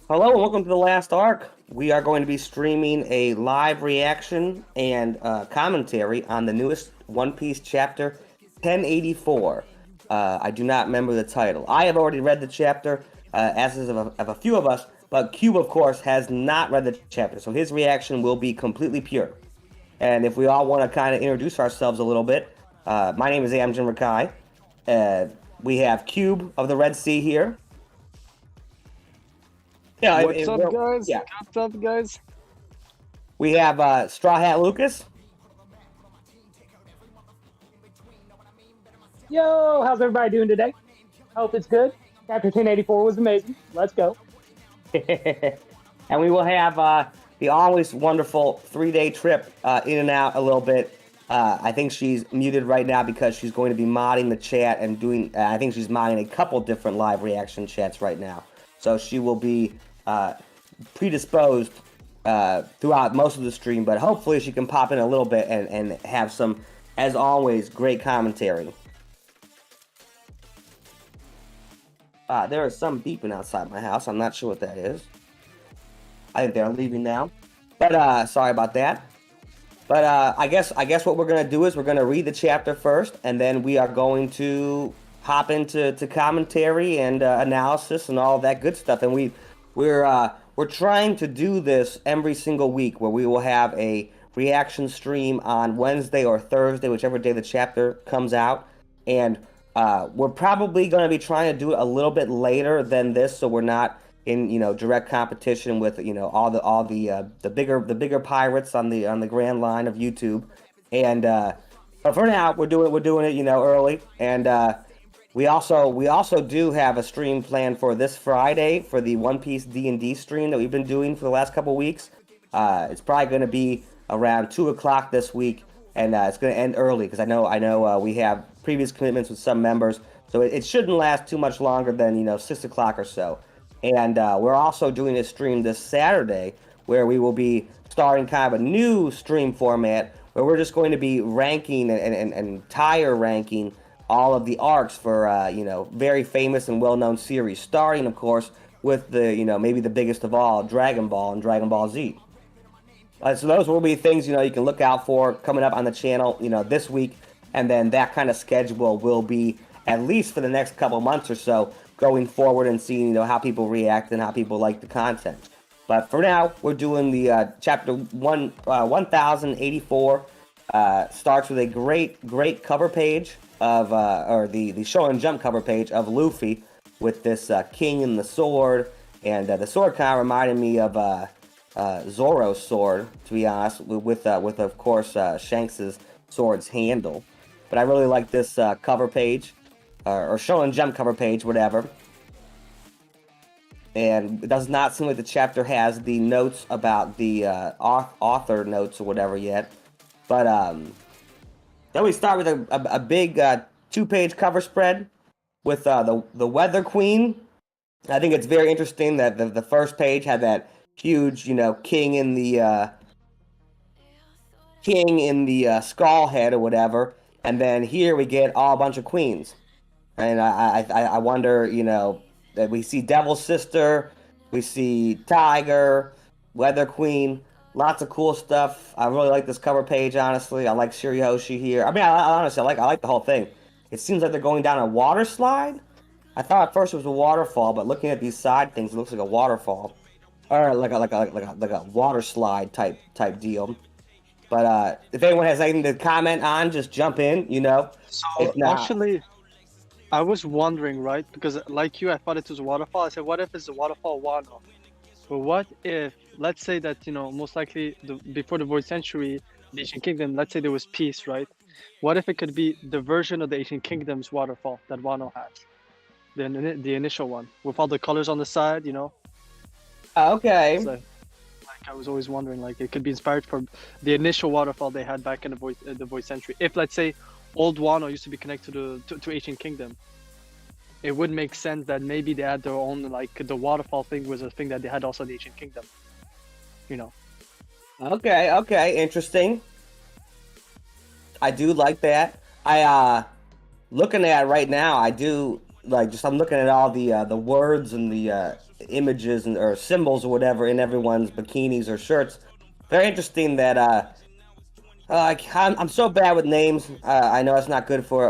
Hello and welcome to the Last Arc. We are going to be streaming a live reaction and commentary on the newest One Piece chapter 1084. I do not remember the title. I have already read the chapter, as of a few of us, but Cube, of course, has not read the chapter, so his reaction will be completely pure. And if we all want to kind of introduce ourselves a little bit, my name is Amjin Rakai. We have Cube of the Red Sea here. Yeah, What's up, guys? Yeah. What's up, guys? We have Straw Hat Lucas. Yo, how's everybody doing today? Hope it's good. Chapter 1084 was amazing. Let's go. And we will have the always wonderful 3-day trip in and out a little bit. I think she's muted right now because she's going to be modding the chat and doing, I think she's modding a couple different live reaction chats right now. So she will be predisposed throughout most of the stream, but hopefully she can pop in a little bit and have some, as always, great commentary. There is some beeping outside my house. I'm not sure what that is. I think they're leaving now. But sorry about that. But I guess what we're gonna do is we're gonna read the chapter first, and then we are going to hop into commentary and analysis and all of that good stuff. And we're trying to do this every single week, where we will have a reaction stream on Wednesday or Thursday, whichever day the chapter comes out. And we're probably going to be trying to do it a little bit later than this, so we're not in direct competition with all the bigger pirates on the grand line of YouTube. And but for now, we're doing it early. And we also do have a stream planned for this Friday for the One Piece D&D stream that we've been doing for the last couple weeks. It's probably going to be around 2 o'clock this week, and it's going to end early because I know we have previous commitments with some members, so it shouldn't last too much longer than 6 o'clock or so. And we're also doing a stream this Saturday where we will be starting kind of a new stream format where we're just going to be ranking and tire ranking all of the arcs for very famous and well-known series, starting of course with the maybe the biggest of all, Dragon Ball and Dragon Ball Z. So those will be things you can look out for coming up on the channel this week, and then that kind of schedule will be at least for the next couple months or so going forward, and seeing how people react and how people like the content. But for now, we're doing the chapter 1084. Starts with a great cover page of or the Shonen Jump cover page of Luffy with this king and the sword, and the sword kind of reminded me of Zoro's sword, to be honest, with of course Shanks's sword's handle. But I really like this cover page, or Shonen Jump cover page, whatever. And it does not seem like the chapter has the notes about the author notes or whatever yet. But then we start with a big 2-page cover spread with the Weather Queen. I think it's very interesting that the first page had that huge, king in the skull head or whatever, and then here we get a bunch of queens. And I wonder, that we see Devil Sister, we see Tiger, Weather Queen, lots of cool stuff. I really like this cover page, honestly. I like Shirihoshi here. I mean, honestly, I like the whole thing. It seems like they're going down a water slide. I thought at first it was a waterfall, but looking at these side things, it looks like a waterfall, or like a water slide type deal. But if anyone has anything to comment on, just jump in. So actually, I was wondering, right? Because like you, I thought it was a waterfall. I said, what if it's a waterfall Wano? But what if, let's say that, most likely before the Void Century, the Ancient Kingdom, let's say there was peace, right? What if it could be the version of the Ancient Kingdom's waterfall that Wano has? The initial one, with all the colors on the side, Okay. So, I was always wondering, like, it could be inspired from the initial waterfall they had back in the Void Century. If, let's say, Old Wano used to be connected to Ancient Kingdom, it would make sense that maybe they had their own, like, the waterfall thing was a thing that they had also in the Ancient Kingdom. Okay, interesting. I do like that. Looking at it right now, I do like just I'm looking at all the words and the images and or symbols or whatever in everyone's bikinis or shirts. Very interesting that I'm so bad with names. I know it's not good for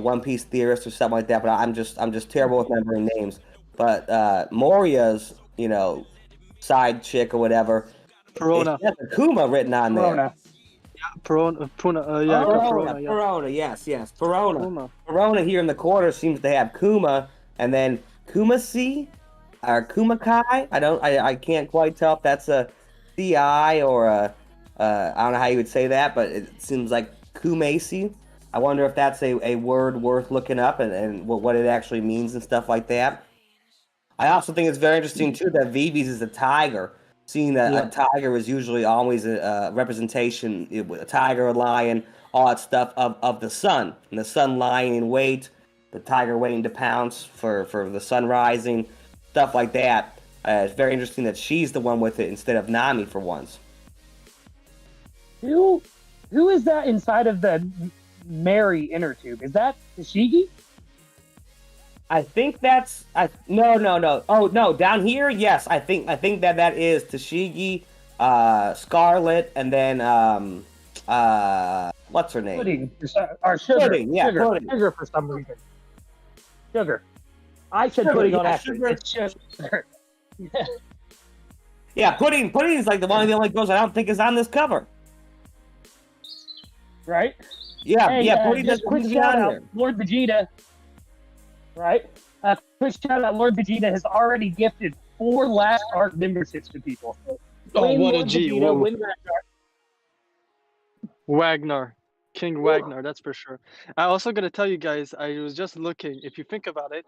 One Piece theorist or something like that, but I'm just terrible with remembering names. But Moria's side chick or whatever, it Perona. has Akuma written on there. Corona. Perona. Yeah, Perona. Yeah. Perona, yes, Perona. Perona. Perona here in the corner seems to have Kuma, and then Kumasi or Kumakai. I can't quite tell if that's a CI or a I don't know how you would say that, but it seems like Kumasi. I wonder if that's a word worth looking up and what it actually means and stuff like that. I also think it's very interesting too that Vivi's is a tiger. Seeing that a tiger is usually always a representation with a tiger, a lion, all that stuff of the sun, and the sun lying in wait, the tiger waiting to pounce for the sun rising, stuff like that. It's very interesting that she's the one with it instead of Nami for once. Who is that inside of the Mary inner tube? Is that Tashigi? I think that's no. Oh no, down here, yes. I think that is Tashigi, Scarlet, and then what's her name? Pudding. Or sugar. Pudding, yeah, sugar. Pudding. Sugar for some reason. Sugar. I said Sugar, pudding on yeah, accident. sugar. It's sugar. Yeah, Pudding is like the only girls I don't think is on this cover. Right? Yeah, Hey, Pudding just quick doesn't shout on out, there. Lord Vegeta. Right? Quick shout out, Lord Vegeta has already gifted 4 last arc memberships to people. Oh, Win what a Lord G. Vegeta, Whoa. win Ragnar. King Wagner, that's for sure. I also gotta tell you guys, I was just looking. If you think about it,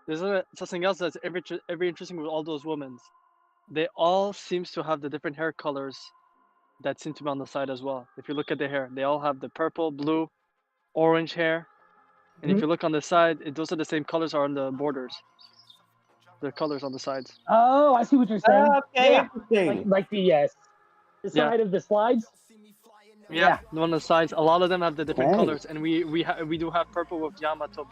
there's something else that's every interesting with all those women. They all seems to have the different hair colors that seem to be on the side as well. If you look at their hair, they all have the purple, blue, orange hair. And if you look on the side, those are the same colors are on the borders. The colors on the sides. Oh, I see what you're saying. Okay, Yeah. interesting. Like the side of the slides. Yeah, the one on the sides. A lot of them have the different Right. colors, and we do have purple with Yamato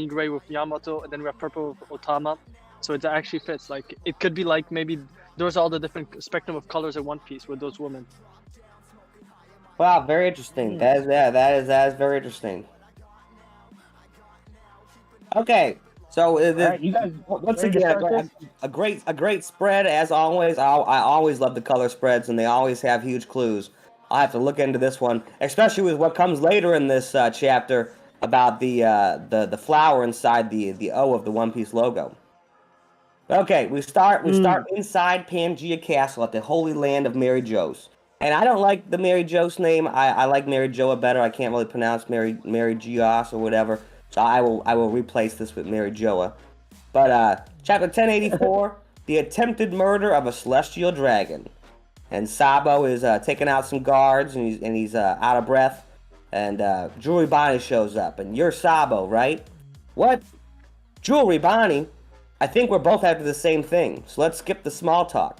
gray with Yamato, and then we have purple with Otama. So it actually fits. Like it could be like maybe there's all the different spectrum of colors in one piece with those women. Wow, very interesting. That is very interesting. Okay, so Right, you guys once ready to again, start a great spread as always. I always love the color spreads, and they always have huge clues. I'll have to look into this one, especially with what comes later in this chapter about the flower inside the O of the One Piece logo. Okay, we start inside Pangea Castle at the Holy Land of Mary Jo's. And I don't like the Mary Jo's name. I like Mary Joa better. I can't really pronounce Mary Gios or whatever. So I will replace this with Mary Joa. But chapter 1084, the attempted murder of a celestial dragon. And Sabo is taking out some guards, and he's out of breath. And Jewelry Bonnie shows up, and you're Sabo, right? What? Jewelry Bonnie? I think we're both after the same thing. So let's skip the small talk.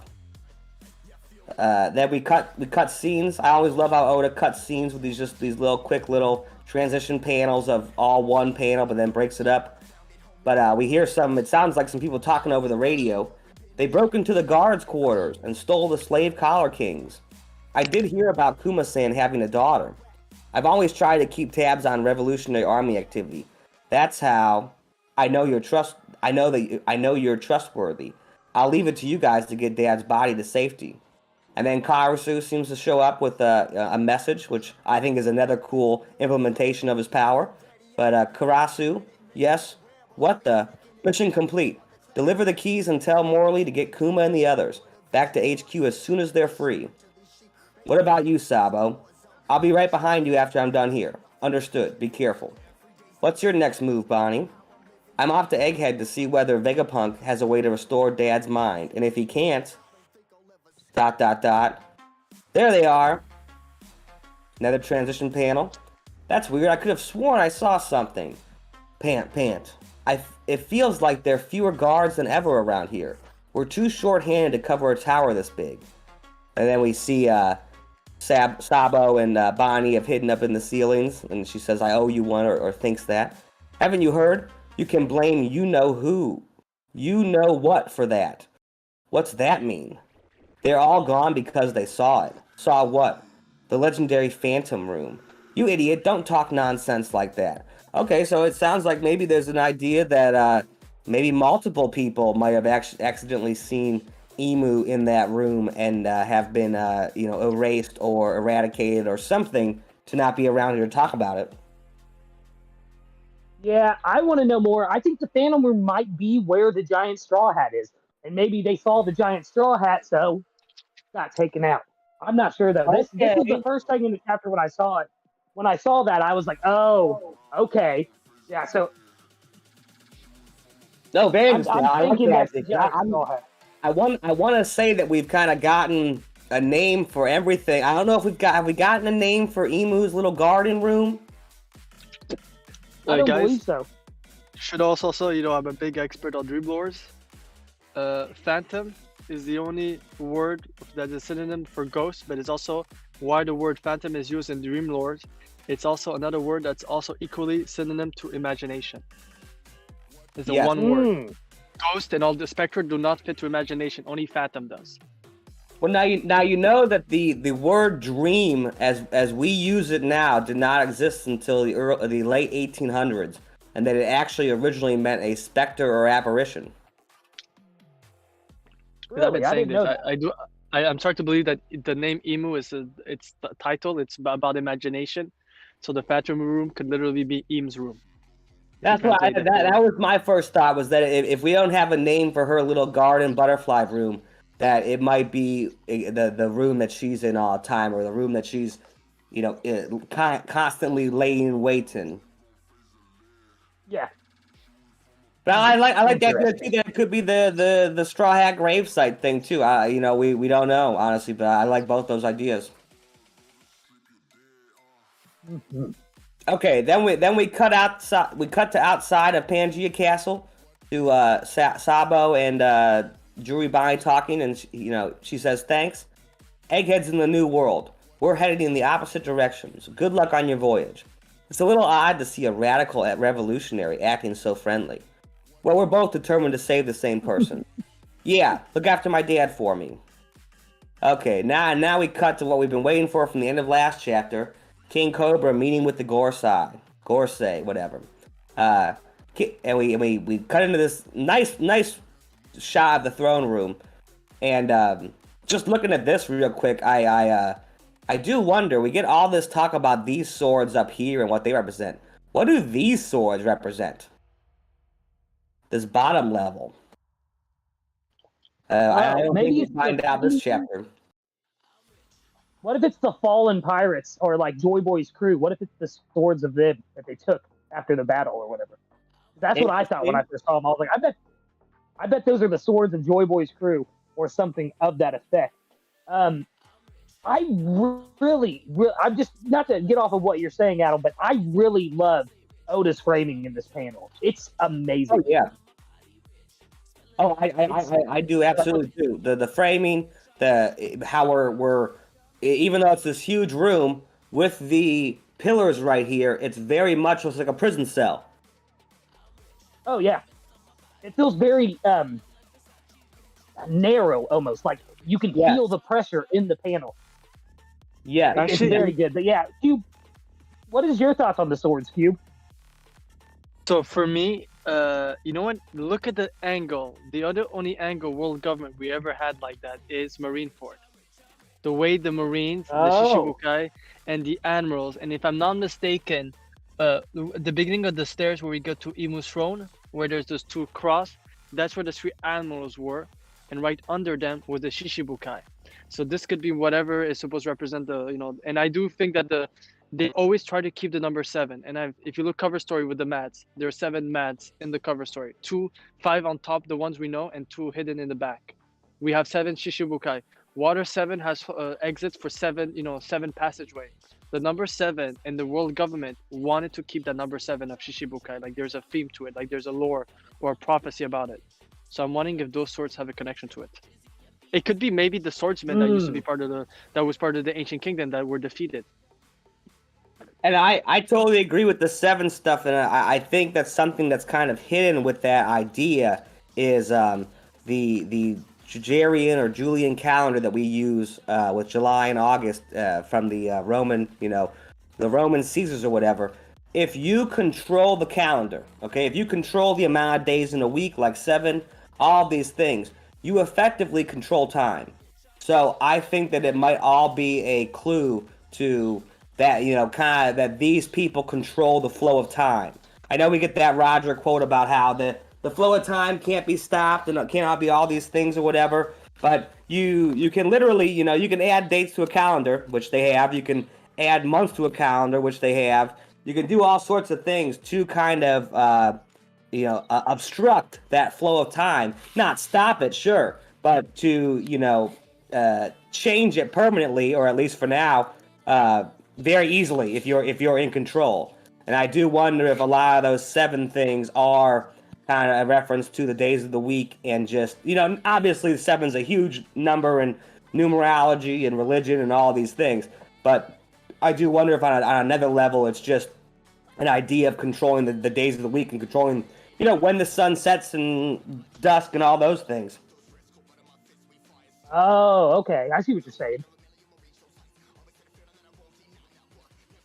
Then we cut scenes. I always love how Oda cuts scenes with these little quick little transition panels of all one panel, but then breaks it up. But we hear it sounds like some people talking over the radio. They broke into the guards' quarters and stole the slave collar kings. I did hear about Kuma-san having a daughter. I've always tried to keep tabs on Revolutionary Army activity. That's how I know you're trustworthy. I'll leave it to you guys to get Dad's body to safety. And then Karasu seems to show up with a message, which I think is another cool implementation of his power. But Karasu, yes, what the? Mission complete. Deliver the keys and tell Morley to get Kuma and the others back to HQ as soon as they're free. What about you, Sabo? I'll be right behind you after I'm done here. Understood. Be careful. What's your next move, Bonnie? I'm off to Egghead to see whether Vegapunk has a way to restore Dad's mind, and if he can't... ... There they are. Another transition panel. That's weird. I could have sworn I saw something. Pant. It feels like there are fewer guards than ever around here. We're too short-handed to cover a tower this big. And then we see Sabo and Bonnie have hidden up in the ceilings, and she says, I owe you one, or thinks that. Haven't you heard? You can blame you know who, you know what for that. What's that mean? They're all gone because they saw it. Saw what? The legendary Phantom Room. You idiot, don't talk nonsense like that. Okay, so it sounds like maybe there's an idea that maybe multiple people might have accidentally seen Emu in that room and have been, erased or eradicated or something to not be around here to talk about it. Yeah, I want to know more. I think the Phantom Room might be where the giant straw hat is. And maybe they saw the giant straw hat, so got taken out. I'm not sure though. This was the first thing in the chapter when I saw it. When I saw that, I was like, "Oh, okay, yeah." So no, very I'm thinking that's the giant straw hat. I want to say that we've kind of gotten a name for everything. I don't know if have we gotten a name for Emu's little garden room? I don't guys, believe so. Should also say, I'm a big expert on Dream Lords. Phantom is the only word that is a synonym for ghost, but it's also why the word phantom is used in Dream Lords. It's also another word that's also equally synonym to imagination. It's a one word. Ghost and all the spectre do not fit to imagination. Only phantom does. Well, now you know that the word dream as we use it now did not exist until the late 1800s, and that it actually originally meant a specter or apparition. Really? I've been saying this. I'm starting to believe that the name Emu it's the title. It's about imagination. So the Phantom Room could literally be Emu's room. That's what that was my first thought, was that if we don't have a name for her little garden butterfly room, that it might be the room that she's in all the time, or the room that she's, constantly laying wait in. Yeah. But I like that too. That could be the Straw Hat gravesite thing too. We don't know, honestly, but I like both those ideas. Mm-hmm. Okay, then we cut to outside of Pangea Castle to Sabo and Juribani talking, and she says thanks. Eggheads in the New World. We're heading in the opposite directions. Good luck on your voyage. It's a little odd to see a radical revolutionary acting so friendly. Well, we're both determined to save the same person. Yeah, look after my dad for me. Okay, now we cut to what we've been waiting for from the end of last chapter. King Cobra meeting with the Gorsei, whatever. And we cut into this nice shot of the throne room. And just looking at this real quick, I do wonder, we get all this talk about these swords up here and what they represent. What do these swords represent? This bottom level. I don't think we find out this chapter. What if it's the fallen pirates or like Joy Boy's crew? What if it's the swords of them that they took after the battle or whatever? That's what I thought when I first saw them. I was like, I bet those are the swords of Joy Boy's crew or something of that effect. I really, I'm just, not to get off of what you're saying, Adam, but I really love Oda's framing in this panel. It's amazing. Oh yeah. Oh, I do absolutely too. The framing, how we're even though it's this huge room with the pillars right here, it's very much looks like a prison cell. Oh yeah, it feels very narrow, almost like you can feel the pressure in the panel. Yeah, it's very good. But yeah, Cube, what is your thoughts on the swords, Cube? So for me, you know what? Look at the angle. The only angle world government we ever had like that is Marineford. The way the Marines, the Shishibukai, and the admirals, and if I'm not mistaken, the beginning of the stairs where we go to Emu's throne, where there's those two cross, that's where the three admirals were, and right under them were the Shishibukai. So this could be whatever is supposed to represent and I do think that they always try to keep the number 7. And if you look cover story with the mats, there are 7 mats in the cover story. 5 on top, the ones we know, and 2 hidden in the back. We have 7 Shishibukai. Water 7 has exits for 7 passageway. The number 7 and the world government wanted to keep that number 7 of Shishibukai. Like there's a theme to it, like there's a lore or a prophecy about it. So I'm wondering if those swords have a connection to it. It could be maybe the swordsmen that used to be part of the ancient kingdom that were defeated. And I totally agree with the 7 stuff, and I think that's something that's kind of hidden with that idea is the Julian or Julian calendar that we use with July and August from the Roman, the Roman Caesars or whatever. If you control the calendar, okay, if you control the amount of days in a week, like 7, all these things, you effectively control time. So I think that it might all be a clue to that, kind of that these people control the flow of time. I know we get that Roger quote about how the flow of time can't be stopped and it cannot be all these things or whatever, but you can literally, you can add dates to a calendar, which they have. You can add months to a calendar, which they have. You can do all sorts of things to kind of obstruct that flow of time, not stop it, sure, but to change it permanently, or at least for now, very easily if you're in control. And I do wonder if a lot of those 7 things are kind of a reference to the days of the week, and just obviously 7's a huge number in numerology and religion and all these things, but I do wonder if on another level it's just an idea of controlling the days of the week and controlling when the sun sets and dusk and all those things. Oh, okay. I see what you're saying.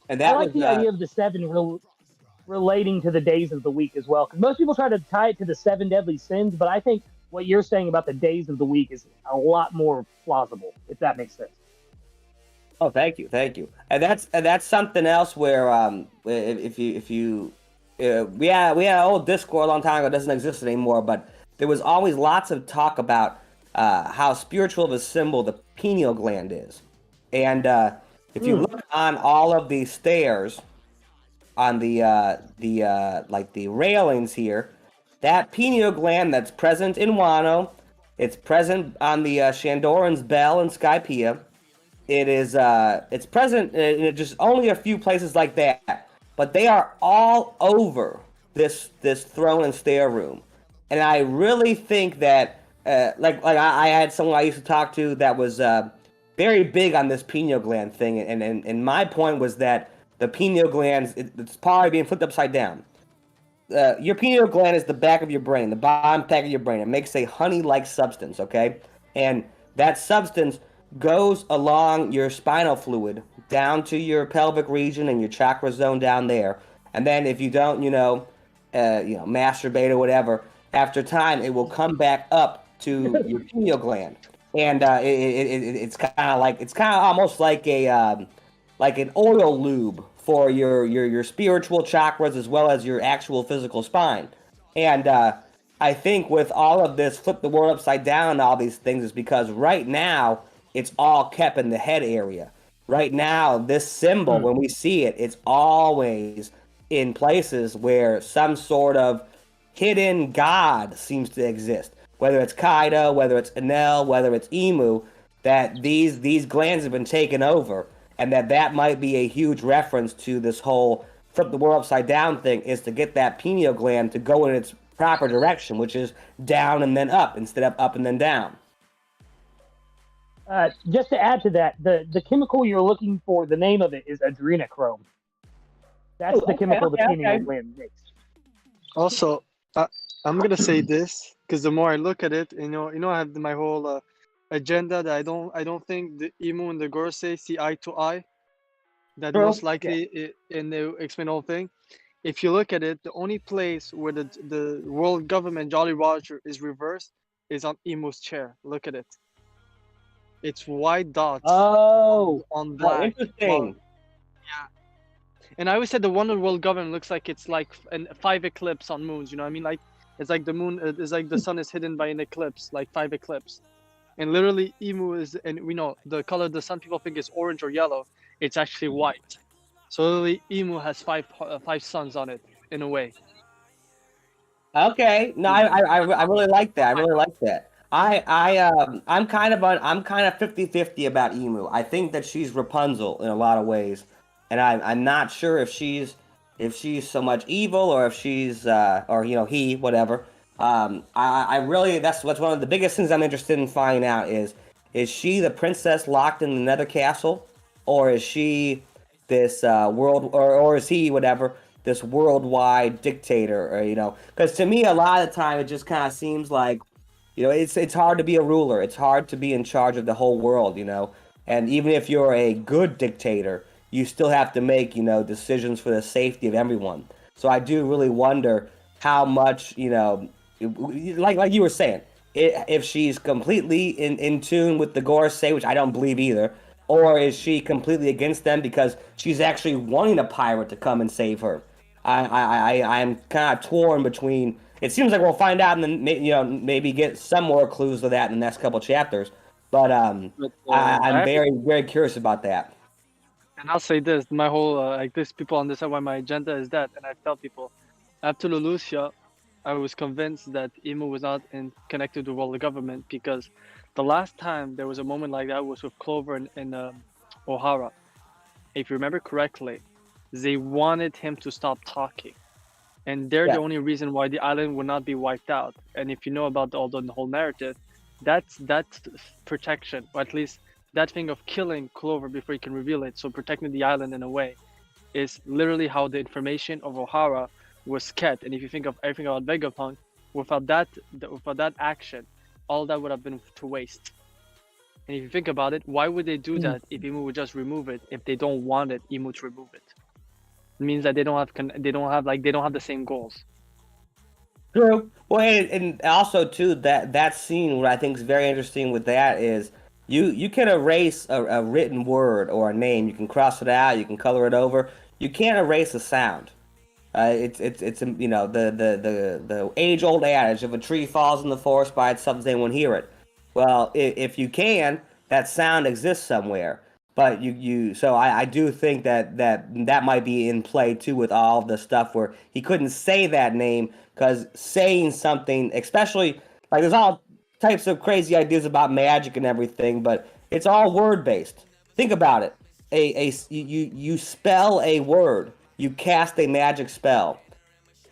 And that I like the idea of the 7 relating to the days of the week as well. Because most people try to tie it to the 7 deadly sins, but I think what you're saying about the days of the week is a lot more plausible, if that makes sense. Oh, thank you. And that's something else where if you we had an old Discord a long time ago. It doesn't exist anymore, but there was always lots of talk about how spiritual of a symbol the pineal gland is. And if you look on all of these stairs on the railings here, that pineal gland that's present in Wano, it's present on the Shandoran's bell in Skypiea. It's present in just only a few places like that, but they are all over this throne and stair room. And I really think that I had someone I used to talk to that was very big on this pineal gland thing, and my point was that the pineal gland, it's probably being flipped upside down. Your pineal gland is the back of your brain, the bottom back of your brain. It makes a honey-like substance, okay? And that substance goes along your spinal fluid down to your pelvic region and your chakra zone down there. And then if you don't, masturbate or whatever, after time it will come back up to your pineal gland. And it's kind of almost like an oil lube for your spiritual chakras as well as your actual physical spine. And I think with all of this flip the world upside down and all these things is because right now it's all kept in the head area. Right now, this symbol, when we see it, it's always in places where some sort of hidden god seems to exist. Whether it's Kaido, whether it's Enel, whether it's Imu, that these glands have been taken over, and that might be a huge reference to this whole flip the world upside down thing, is to get that pineal gland to go in its proper direction, which is down and then up instead of up and then down. Just to add to that, the chemical you're looking for, the name of it is adrenochrome. That's the chemical the pineal gland makes. Also, I'm gonna say this because the more I look at it, I have my whole agenda that I don't think the Imu and the Gorosei see eye to eye. That most likely, and they explain the whole thing. If you look at it, the only place where the world government Jolly Roger is reversed is on Imu's chair. Look at it. It's white dots. Oh, on black. Interesting. Yeah. And I always said the one world government looks like it's like 5 eclipse on moons. You know what I mean? Like it's like the moon is like the sun is hidden by an eclipse, like 5 eclipse. And literally Imu is, and we know the color of the sun people think is orange or yellow. It's actually white. So literally Imu has 5 suns on it in a way. Okay. No, I really like that. I really like that. I'm kind of 50-50 about Imu. I think that she's Rapunzel in a lot of ways, and I'm not sure if she's so much evil or if she's he, whatever. I really, that's one of the biggest things I'm interested in finding out is she the princess locked in the Nether Castle, or is she this world, or is he whatever, this worldwide dictator, or because to me a lot of the time it just kind of seems like, it's hard to be a ruler. It's hard to be in charge of the whole world, and even if you're a good dictator, you still have to make, decisions for the safety of everyone. So I do really wonder how much, like you were saying, if she's completely in tune with the Gorosei, which I don't believe either, or is she completely against them because she's actually wanting a pirate to come and save her? I'm kind of torn between. It seems like we'll find out, and then maybe get some more clues of that in the next couple chapters. But I'm very, very curious about that. And I'll say this: my whole like this, people understand why my agenda is that, and I tell people after Leloucia, I was convinced that Imu was not connected to the world government, because the last time there was a moment like that was with Clover and O'Hara. If you remember correctly, they wanted him to stop talking, and they're the only reason why the island would not be wiped out. And if you know about the whole narrative, that's protection, or at least that thing of killing Clover before he can reveal it, so protecting the island in a way, is literally how the information of O'Hara was kept. And if you think of everything about Vegapunk, without that action, all that would have been to waste. And if you think about it, why would they do that if Imu would just remove it, if they don't want Imu to remove it? It means that they don't have the same goals. True. Well, and also too, that scene, what I think is very interesting with that is you can erase a written word or a name. You can cross it out. You can color it over. You can't erase a sound. It's the age-old adage: if a tree falls in the forest by itself, they won't hear it. Well, if you can, that sound exists somewhere. But so I do think that might be in play too, with all the stuff where he couldn't say that name, because saying something, especially like there's all types of crazy ideas about magic and everything, but it's all word based. Think about it. You spell a word, you cast a magic spell.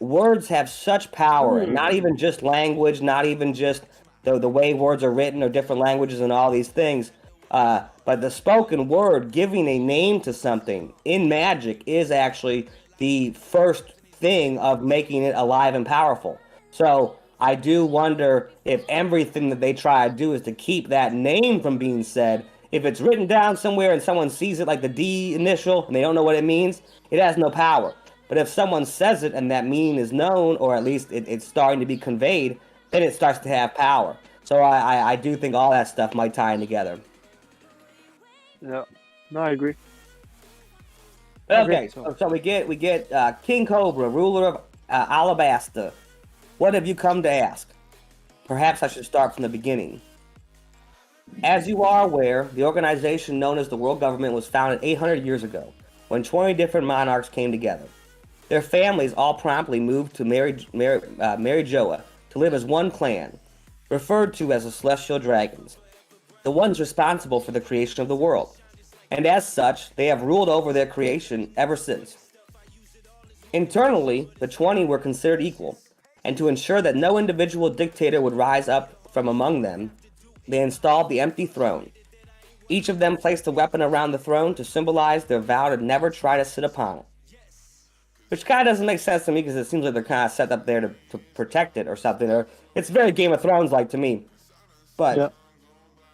Words have such power, and not even just language, not even just the way words are written or different languages and all these things. But the spoken word, giving a name to something in magic, is actually the first thing of making it alive and powerful. So I do wonder if everything that they try to do is to keep that name from being said. If it's written down somewhere and someone sees it, like the D initial, and they don't know what it means, it has no power. But if someone says it and that meaning is known, or at least it's starting to be conveyed, then it starts to have power. So I do think all that stuff might tie in together. Yeah, no, I agree. Okay, so we get King Cobra, ruler of Alabasta. What have you come to ask? Perhaps I should start from the beginning. As you are aware, the organization known as the World Government was founded 800 years ago, when 20 different monarchs came together. Their families all promptly moved to Marijoa to live as one clan, referred to as the Celestial Dragons, the ones responsible for the creation of the world. And as such, they have ruled over their creation ever since. Internally, the 20 were considered equal, and to ensure that no individual dictator would rise up from among them, they installed the empty throne. Each of them placed a weapon around the throne to symbolize their vow to never try to sit upon it. Which kind of doesn't make sense to me, because it seems like they're kind of set up there to protect it or something. Or it's very Game of Thrones-like to me. But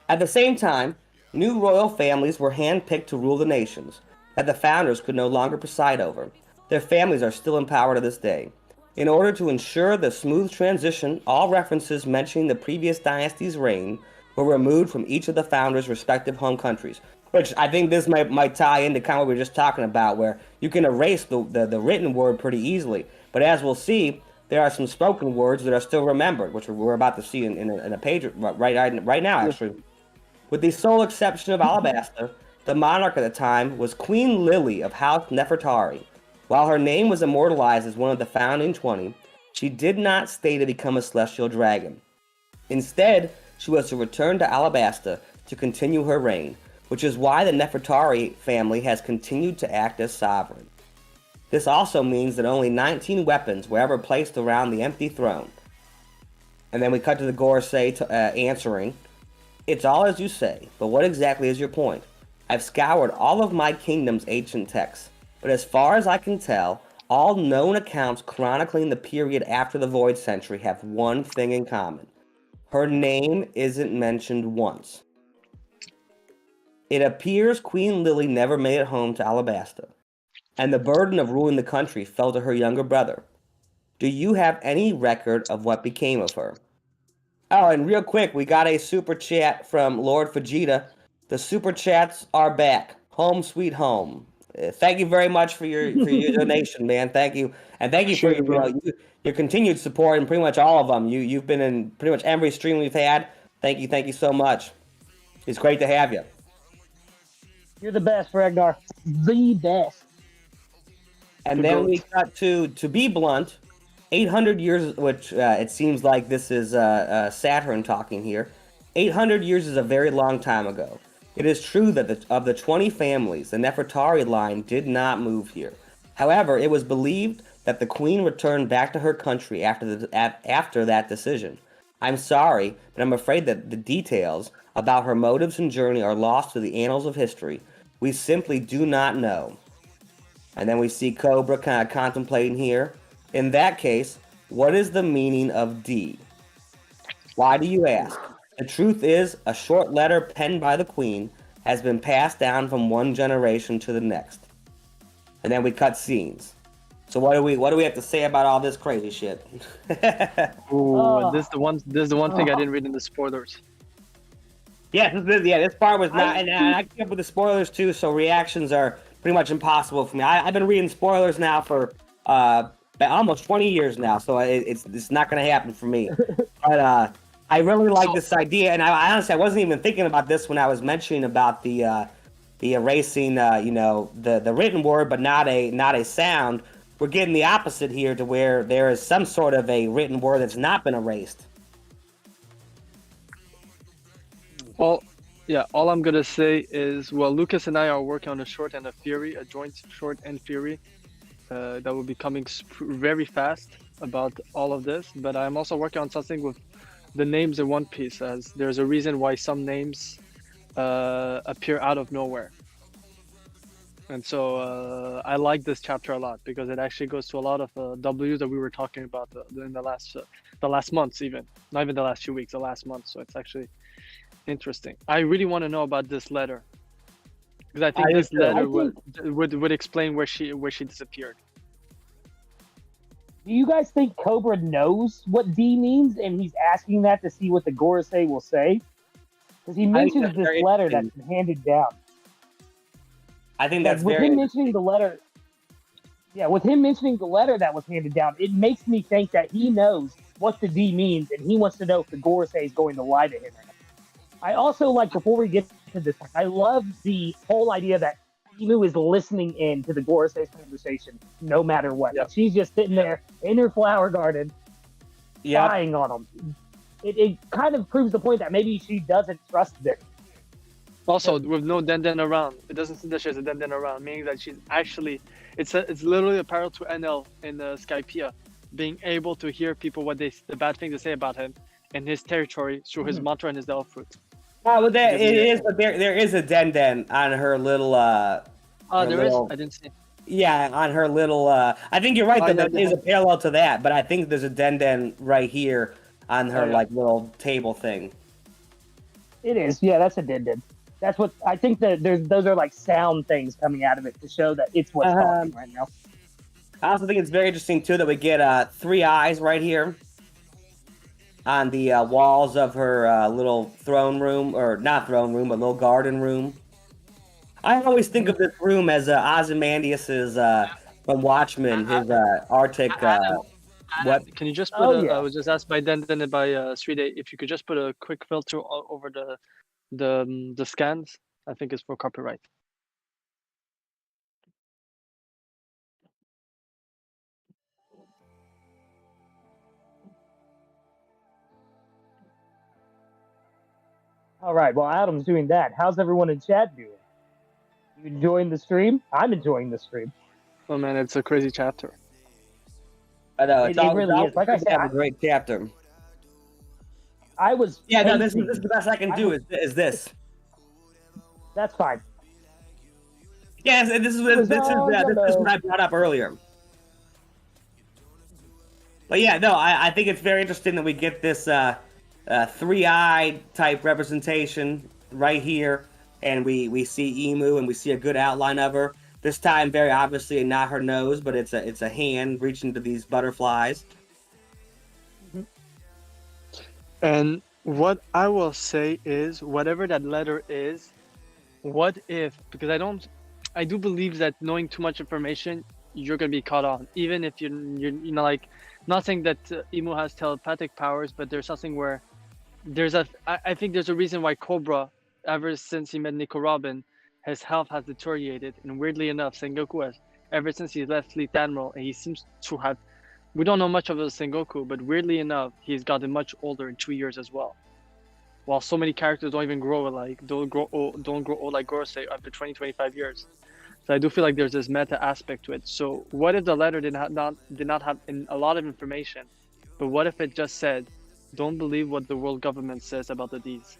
at the same time, new royal families were handpicked to rule the nations that the founders could no longer preside over. Their families are still in power to this day. In order to ensure the smooth transition, all references mentioning the previous dynasty's reign were removed from each of the founders' respective home countries. Which I think this might tie into kind of what we were just talking about, where you can erase the written word pretty easily. But as we'll see, there are some spoken words that are still remembered, which we're about to see in a page right now, actually. With the sole exception of Alabasta, the monarch at the time was Queen Lily of House Nefertari. While her name was immortalized as one of the founding 20, she did not stay to become a celestial dragon. Instead, she was to return to Alabasta to continue her reign, which is why the Nefertari family has continued to act as sovereign. This also means that only 19 weapons were ever placed around the empty throne. And then we cut to the Gorosei answering, "It's all as you say, but what exactly is your point? I've scoured all of my kingdom's ancient texts, but as far as I can tell, all known accounts chronicling the period after the Void Century have one thing in common. Her name isn't mentioned once. It appears Queen Lily never made it home to Alabasta, and the burden of ruling the country fell to her younger brother. Do you have any record of what became of her? Oh, and real quick, we got a super chat from Lord Vegeta. The super chats are back. Home sweet home. Thank you very much for your donation, man. Thank you, and thank you for your continued support in pretty much all of them. You've been in pretty much every stream we've had. Thank you so much. It's great to have you. You're the best, Ragnar. The best. And then we got to be blunt, 800 years, which it seems like this is Saturn talking here. 800 years is a very long time ago. It is true that of the 20 families, the Nefertari line did not move here. However, it was believed that the queen returned back to her country after that decision. I'm sorry, but I'm afraid that the details about her motives and journey are lost to the annals of history. We simply do not know. And then we see Cobra kind of contemplating here. In that case, what is the meaning of D? Why do you ask? The truth is, a short letter penned by the queen has been passed down from one generation to the next. And then we cut scenes. So what do we have to say about all this crazy shit? Ooh, this is the one thing I didn't read in the spoilers. This part was not, and I came up with the spoilers too, so reactions are pretty much impossible for me. I've been reading spoilers now for almost 20 years now, so it's not going to happen for me. But I really like this idea, and I honestly wasn't even thinking about this when I was mentioning about the erasing, the written word, but not a sound. We're getting the opposite here, to where there is some sort of a written word that's not been erased. Well, yeah, all I'm gonna say is, well, Lucas and I are working on a short and a Fury, a joint short and Fury, that will be coming very fast about all of this. But I'm also working on something with the names in One Piece, as there's a reason why some names appear out of nowhere. And so I like this chapter a lot, because it actually goes to a lot of W's that we were talking about in the last months, even not even the last few weeks, the last month. So it's actually interesting. I really want to know about this letter, because I think this letter would explain where she disappeared. Do you guys think Cobra knows what D means, and he's asking that to see what the Gorosei will say? Because he mentions this letter that's been handed down. I think that's with him mentioning the letter. Yeah, with him mentioning the letter that was handed down, it makes me think that he knows what the D means, and he wants to know if the Gorosei is going to lie to him or not. I also like, before we get to this, I love the whole idea that Imu is listening in to the Gorosei's conversation, no matter what. Yep. She's just sitting there in her flower garden, spying on him. It kind of proves the point that maybe she doesn't trust them. Also, with no Den around, it doesn't seem that she has a Den around, meaning that she's actually, it's literally a parallel to NL in Skypiea, being able to hear people the bad things they say about him in his territory through his mantra and his Delph fruit. Oh, well, it is, but there is a Den on her little. There is. I didn't see. Yeah, on her little. I think you're right. There is a parallel to that, but I think there's a Den right here on her little table thing. It is. Yeah, that's a Den. That's what I think. Those are like sound things coming out of it to show that it's what's talking right now. I also think it's very interesting too that we get 3 eyes right here on the walls of her little throne room, or not throne room, but little garden room. I always think of this room as Ozymandias's from Watchmen, his Arctic. What? Can you just put? I was just asked by Den and by 3Day if you could just put a quick filter over the scans. I think it's for copyright. All right. Well, Adam's doing that. How's everyone in chat doing? You enjoying the stream? I'm enjoying the stream. Oh man, it's a crazy chapter. I know it really is. Like I said, a great chapter. I was. Yeah, no, this is the best I can do. Is this? That's fine. Yes, this is what I brought up earlier. But yeah, no, I think it's very interesting that we get this three-eyed type representation right here, and we see Emu, and we see a good outline of her. This time, very obviously, not her nose, but it's a hand reaching to these butterflies. And what I will say is, whatever that letter is, what if? Because I do believe that knowing too much information, you're gonna be caught on. Even if you're like, not saying that Emu has telepathic powers, but there's something where I think there's a reason why Cobra, ever since he met Nico Robin, his health has deteriorated, and weirdly enough, Sengoku has, ever since he left Fleet Admiral, and he seems to have. We don't know much of Sengoku, but weirdly enough, he's gotten much older in 2 years as well. While so many characters don't even grow don't grow old like Gorosei after 20-25 years. So I do feel like there's this meta aspect to it. So what if the letter did not have a lot of information, but what if it just said, "Don't believe what the world government says about the D's"?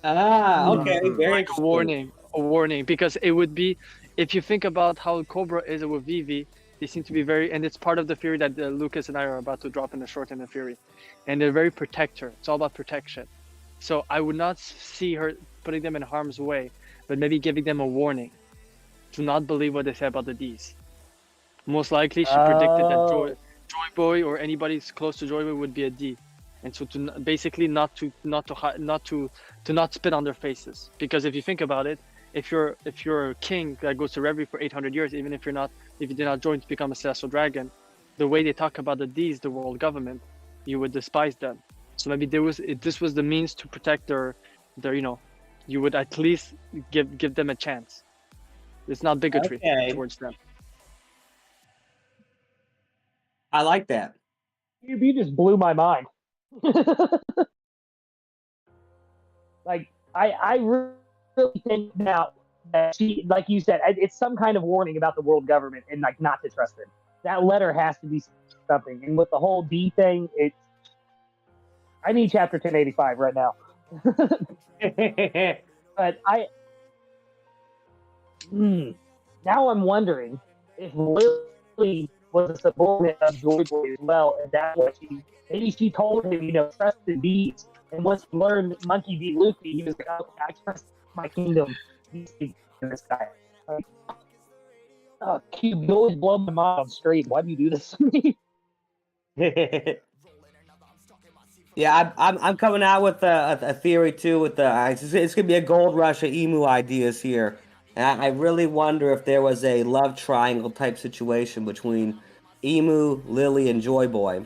Okay, very like a warning, because it would be, if you think about how Cobra is with Vivi, they seem to be very, and it's part of the theory that Lucas and I are about to drop in the short in the theory, and they're very protector. It's all about protection. So I would not see her putting them in harm's way, but maybe giving them a warning. Do not believe what they say about the D's. Most likely, she predicted that Joy Boy or anybody close to Joy Boy would be a D, and so to basically not to spit on their faces. Because if you think about it, if you're a king that goes to Reverie for 800 years, even if you did not join to become a celestial dragon, the way they talk about the D's, the world government, you would despise them. So maybe this was the means to protect their you would at least give them a chance. It's not bigotry towards them. I like that. You just blew my mind. Like I really think now that she, like you said, it's some kind of warning about the world government and like not to trust them. That letter has to be something. And with the whole D thing, I need chapter 1085 right now. But now I'm wondering if Lily was a subordinate of Joy Boy as well, and that's what maybe she told him, trust the bees. And once he learned Monkey beat Luffy, he was like, okay, I trust my kingdom. This guy. Cube, you always blow my mind on straight. Why do you do this to me? Yeah, I'm coming out with a theory too. With it's gonna be a gold rush of Emu ideas here, and I really wonder if there was a love triangle type situation between Emu, Lily, and Joy Boy.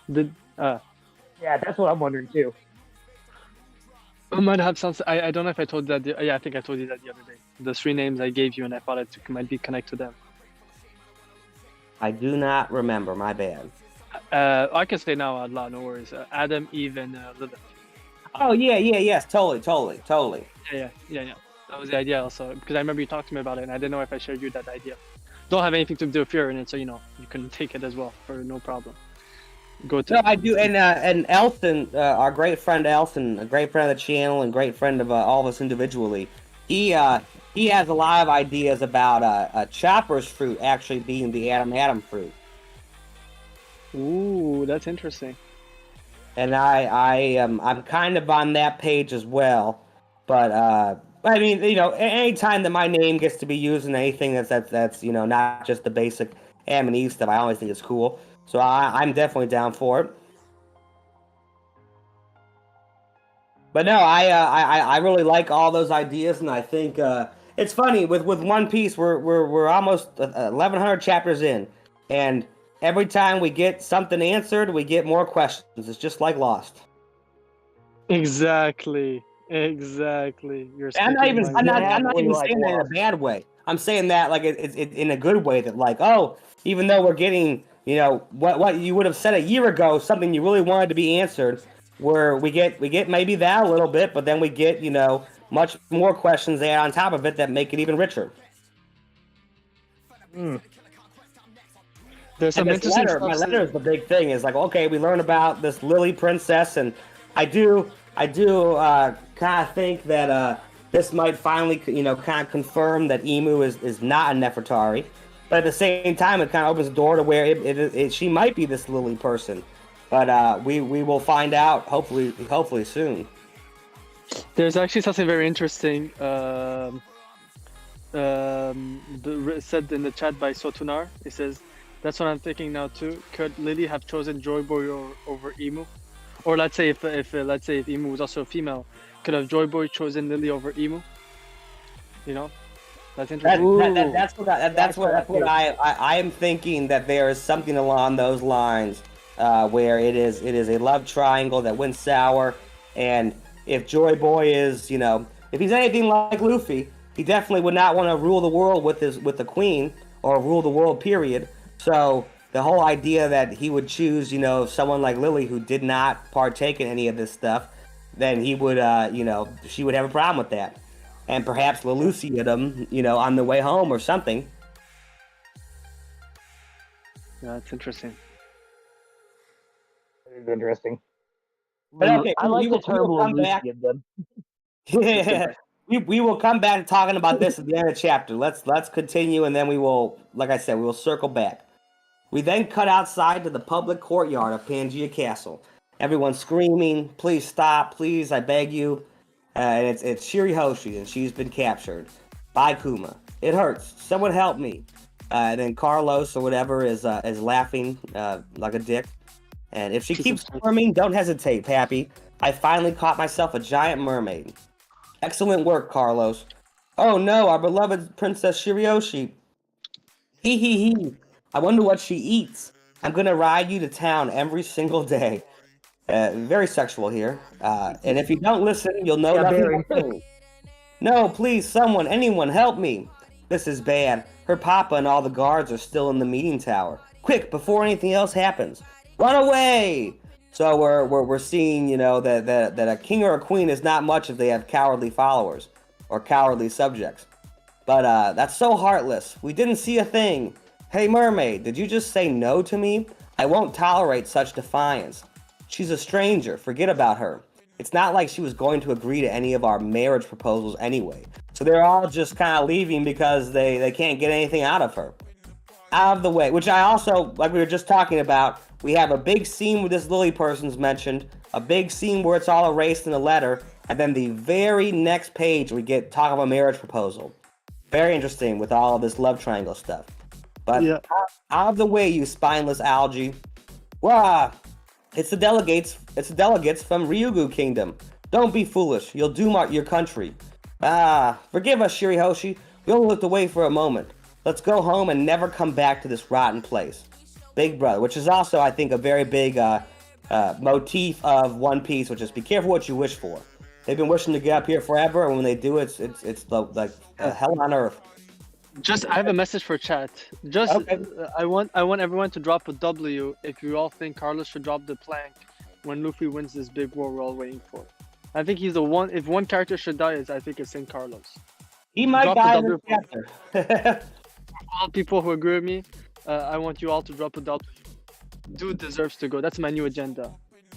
Yeah, that's what I'm wondering too. I might have some. I don't know if I told you that. Yeah, I think I told you that the other day. The 3 names I gave you, and I thought it might be connect to them. I do not remember. My bad. I can say now out loud. No worries. Adam, Eve, and Lilith. Oh yes, totally. Yeah. That was the idea also, because I remember you talked to me about it, and I didn't know if I shared you that idea. Don't have anything to do with fear in it, so you can take it as well for no problem. Go to. No, I do, and Elton, our great friend Elton, a great friend of the channel and great friend of all of us individually. He has a lot of ideas about Chopper's fruit actually being the Adam fruit. Ooh, that's interesting. And I'm kind of on that page as well, but I mean, anytime that my name gets to be used in anything that's not just the basic Adam and Eve stuff, I always think it's cool. So I'm definitely down for it. But no, I really like all those ideas, and I think it's funny with One Piece. We're almost 1,100 chapters in, and every time we get something answered, we get more questions. It's just like Lost. Exactly. I'm not even saying that in a bad way. I'm saying that like it's in a good way. That like, even though we're getting what you would have said a year ago, something you really wanted to be answered, where we get maybe that a little bit, but then we get much more questions add on top of it that make it even richer. There's some interesting my letter is the big thing. Is like, okay, we learn about this Lily princess, and I do kind of think that this might finally, kind of confirm that Emu is not a Nefertari. But at the same time, it kind of opens the door to where she might be this Lily person. But we will find out hopefully soon. There's actually something very interesting said in the chat by Sotunar. He says, "That's what I'm thinking now too. Could Lily have chosen Joy Boy over Emu? Or let's say if Emu was also a female, could have Joy Boy chosen Lily over Emu? You know, that's interesting. That's what I am thinking, that there is something along those lines, where it is a love triangle that went sour, and if Joy Boy is, if he's anything like Luffy, he definitely would not want to rule the world with the queen, or rule the world, period. So the whole idea that he would choose, someone like Lily who did not partake in any of this stuff, then he would, she would have a problem with that. And perhaps Lelouch him, on the way home or something. Yeah, that's interesting. It is interesting. But okay, I like the term Lelouch give them. Yeah. We will come back to talking about this at the end of the chapter. Let's continue, and then we will, like I said, we will circle back. We then cut outside to the public courtyard of Pangaea Castle. Everyone's screaming, "Please stop, please, I beg you." And it's Shirihoshi, and she's been captured by Kuma. It hurts. Someone help me. And then Carlos or whatever is laughing like a dick. And if she keeps squirming, don't hesitate, Pappy. I finally caught myself a giant mermaid. Excellent work, Carlos. Oh no, our beloved Princess Shirihoshi. Hee. I wonder what she eats. I'm gonna ride you to town every single day. Very sexual here. And if you don't listen, you'll know nothing. No, please, anyone, help me. This is bad. Her papa and all the guards are still in the meeting tower. Quick, before anything else happens. Run away! So we're seeing, that a king or a queen is not much if they have cowardly followers or cowardly subjects. But that's so heartless. We didn't see a thing. Hey, mermaid, did you just say no to me? I won't tolerate such defiance. She's a stranger. Forget about her. It's not like she was going to agree to any of our marriage proposals anyway. So they're all just kind of leaving because they can't get anything out of her. Out of the way. Which I also, like we were just talking about, we have a big scene with this Lily person's mentioned. A big scene where it's all erased in a letter. And then the very next page we get talk about a marriage proposal. Very interesting with all of this love triangle stuff. But yeah. Out of the way, you spineless algae. Wah! It's the delegates from Ryugu Kingdom. Don't be foolish. You'll doom your country. Forgive us, Shirihoshi. We only looked away for a moment. Let's go home and never come back to this rotten place. Big Brother, which is also, I think, a very big motif of One Piece, which is be careful what you wish for. They've been wishing to get up here forever, and when they do, it's like hell on earth. I have a message for chat. Okay. I want everyone to drop a W if you all think Carlos should drop the plank when Luffy wins this big war we're all waiting for. I think he's the one. If one character should die, I think it's Saint Carlos. He might die in this chapter. All people who agree with me, I want you all to drop a W. Dude deserves to go. That's my new agenda.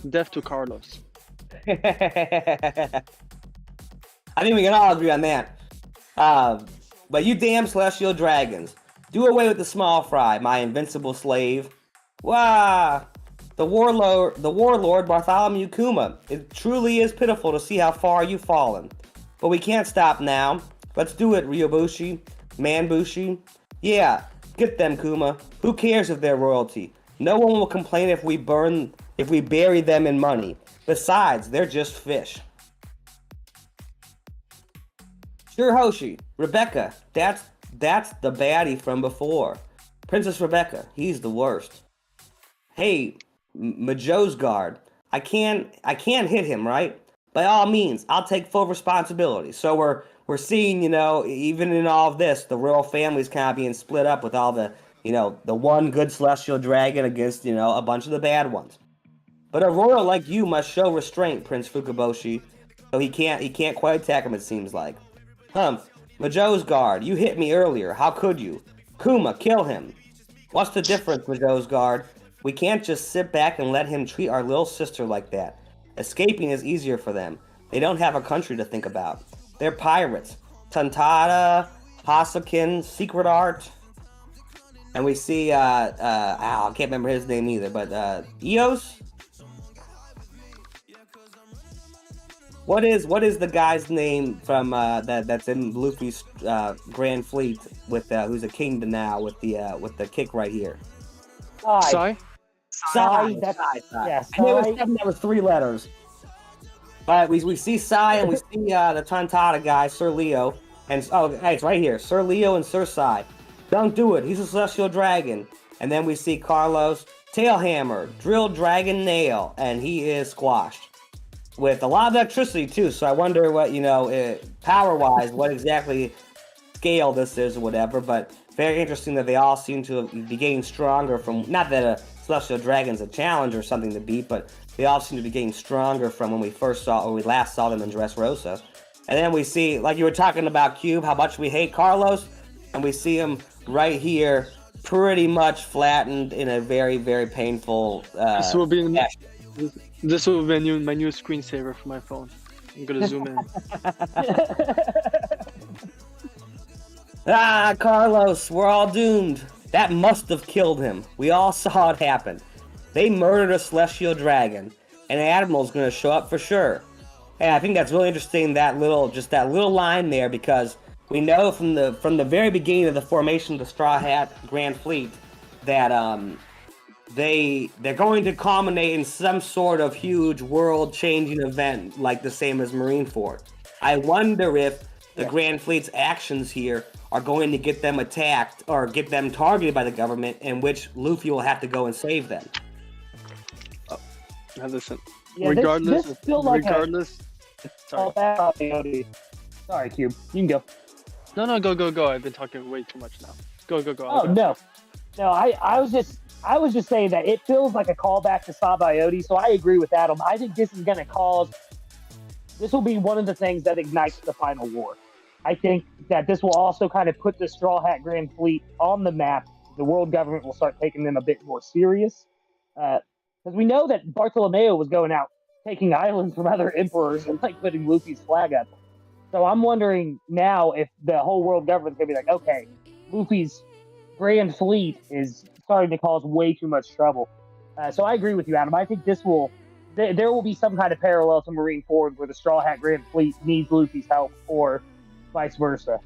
Death to Carlos. I think we can all agree on that. But you damn celestial dragons, do away with the small fry, my invincible slave. Wah! The warlord Bartholomew Kuma. It truly is pitiful to see how far you've fallen. But we can't stop now. Let's do it, Ryobushi. Manbushi. Yeah, get them, Kuma. Who cares if they're royalty? No one will complain if we bury them in money. Besides, they're just fish. Shirihoshi, Rebecca, that's the baddie from before. Princess Rebecca, he's the worst. Hey, Majo's guard, I can't hit him, right? By all means, I'll take full responsibility. So we're seeing, even in all of this, the royal family's kind of being split up with all the, the one good celestial dragon against, a bunch of the bad ones. But a royal like you must show restraint, Prince Fukaboshi. So he can't quite attack him, it seems like. Majo's guard, you hit me earlier. How could you? Kuma, kill him. What's the difference, Majo's guard? We can't just sit back and let him treat our little sister like that. Escaping is easier for them. They don't have a country to think about. They're pirates. Tontada, Hasakin, Secret Art, and we see I can't remember his name either, but Eos. What is the guy's name from that's in Luffy's Grand Fleet with who's a king now with the kick right here? Sai? Sai. Yeah, I knew it was Sai. something that was 3 letters. But we see Sai and we see the Tontada guy, Sir Leo, and hey, it's right here, Sir Leo and Sir Sai. Don't do it. He's a celestial dragon. And then we see Carlos, Tailhammer, Drill Dragon Nail, and he is squashed. With a lot of electricity too, so I wonder what, power-wise, what exactly scale this is or whatever, but very interesting that they all seem to be getting stronger from, not that a Celestial Dragon's a challenge or something to beat, but they all seem to be getting stronger from when we last saw them in Dressrosa. And then we see, like you were talking about, Cube, how much we hate Carlos, and we see him right here, pretty much flattened in a very, very painful This will be my new screensaver for my phone. I'm gonna zoom in. Carlos, we're all doomed. That must have killed him. We all saw it happen. They murdered a celestial dragon, and Admiral's gonna show up for sure. And I think that's really interesting, that little line there, because we know from the very beginning of the formation of the Straw Hat Grand Fleet that they're going to culminate in some sort of huge world-changing event, like the same as Marineford. I wonder if the Grand Fleet's actions here are going to get them attacked or get them targeted by the government, in which Luffy will have to go and save them. Now listen, Yeah, regardless, this feels like sorry. Sorry, Cube. You can go. No, go. I've been talking way too much now. Go. Oh no, I was just saying that it feels like a callback to Sabaody, so I agree with Adam. I think this will be one of the things that ignites the final war. I think that this will also kind of put the Straw Hat Grand Fleet on the map. The world government will start taking them a bit more serious. Because we know that Bartolomeo was going out taking islands from other emperors and putting Luffy's flag up. So I'm wondering now if the whole world government's going to be like, okay, Luffy's Grand Fleet is starting to cause way too much trouble. So I agree with you, Adam. I think there will be some kind of parallel to Marineford where the Straw Hat Grand Fleet needs Luffy's help, or vice versa.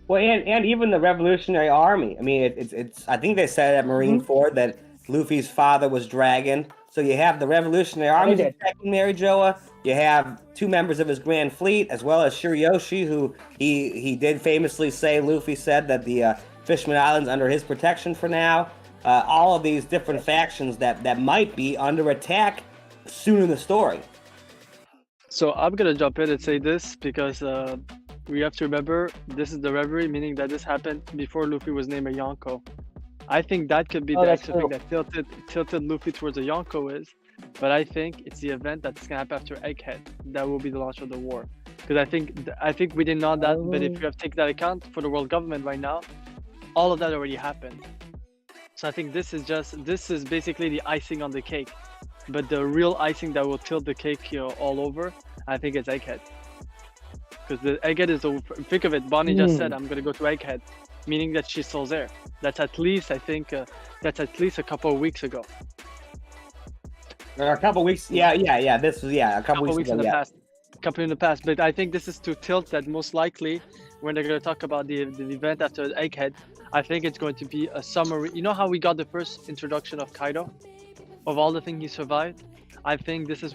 Well, and even the Revolutionary Army. I mean, it's. I think they said at Marineford that Luffy's father was Dragon. So you have the Revolutionary Army attacking Mary Joa. You have 2 members of his Grand Fleet, as well as Shiryoshi, who he did famously say, Luffy said that the Fishman Island's under his protection for now. All of these different factions that might be under attack soon in the story. So I'm gonna jump in and say this because we have to remember this is the Reverie, meaning that this happened before Luffy was named a Yonko. I think that could be the extra thing that tilted Luffy towards a Yonko is, but I think it's the event that's gonna happen after Egghead that will be the launch of the war. Because I think we didn't know that, but if you have to take that account for the world government right now, all of that already happened. So I think this is basically the icing on the cake. But the real icing that will tilt the cake all over, I think it's Egghead. Because the Egghead is think of it, Bonnie just said, I'm going to go to Egghead, meaning that she's still there. That's at least, I think, that's at least a couple of weeks ago. A couple weeks, yeah. This was a couple weeks in ago, the past. Couple in the past, but I think this is to tilt that most likely when they're going to talk about the event after Egghead. I think it's going to be a summary. You know how we got the first introduction of Kaido, of all the things he survived. I think this is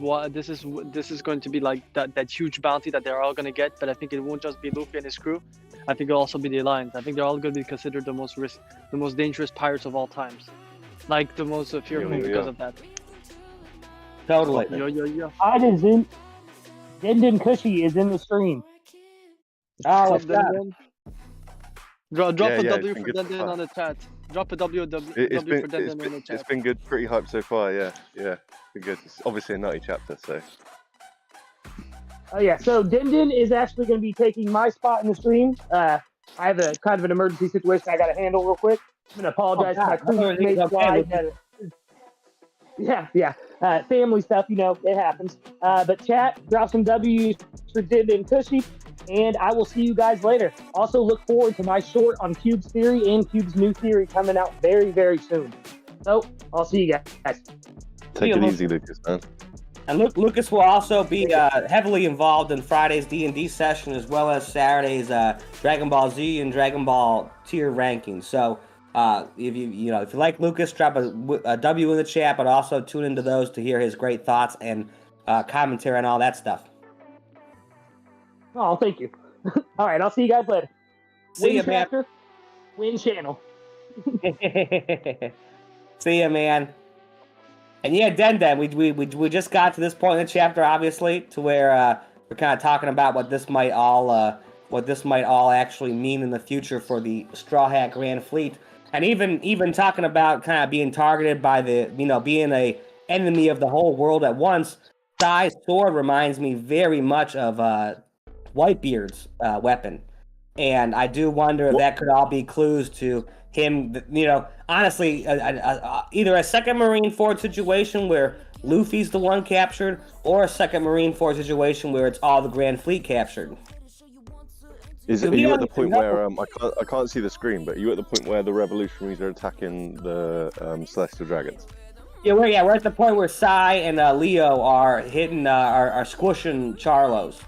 going to be like that huge bounty that they're all going to get. But I think it won't just be Luffy and his crew. I think it'll also be the Alliance. I think they're all going to be considered the most dangerous pirates of all times, like the most fearful because of that. Totally. Yo. I didn't. Denden Cushy is in the stream. Oh, what's that? Drop a W for Denden on the chat. Drop a W for Denden in the chat. It's been good, pretty hype so far, yeah. Been good. It's obviously a nutty chapter, so. Oh yeah, so Denden is actually going to be taking my spot in the stream. I have a kind of an emergency situation I got to handle real quick. I'm going to apologize to my crewmates. Yeah. Family stuff, it happens. But chat, drop some W's for Denden Cushy. And I will see you guys later. Also, look forward to my short on Cube's theory and Cube's new theory coming out very, very soon. So, I'll see you guys. Take it easy, Lucas, man. And Lucas will also be heavily involved in Friday's D&D session as well as Saturday's Dragon Ball Z and Dragon Ball tier rankings. So if you like Lucas, drop a W in the chat, but also tune into those to hear his great thoughts and commentary on all that stuff. Oh, thank you. All right, I'll see you guys later. See ya, man. Win channel. See ya, man. And yeah, Den, we just got to this point in the chapter, obviously, to where we're kind of talking about what this might all actually mean in the future for the Straw Hat Grand Fleet, and even talking about kind of being targeted by being a enemy of the whole world at once. Sai's sword reminds me very much of Whitebeard's weapon, and I do wonder if that could all be clues to him, honestly, either a second Marineford situation where Luffy's the one captured, or a second Marineford situation where it's all the Grand Fleet captured. Are you at the point where I can't see the screen, but are you at the point where the revolutionaries are attacking the Celestial Dragons? Yeah, we're at the point where Sai and Leo are hitting, are squishing Charlos.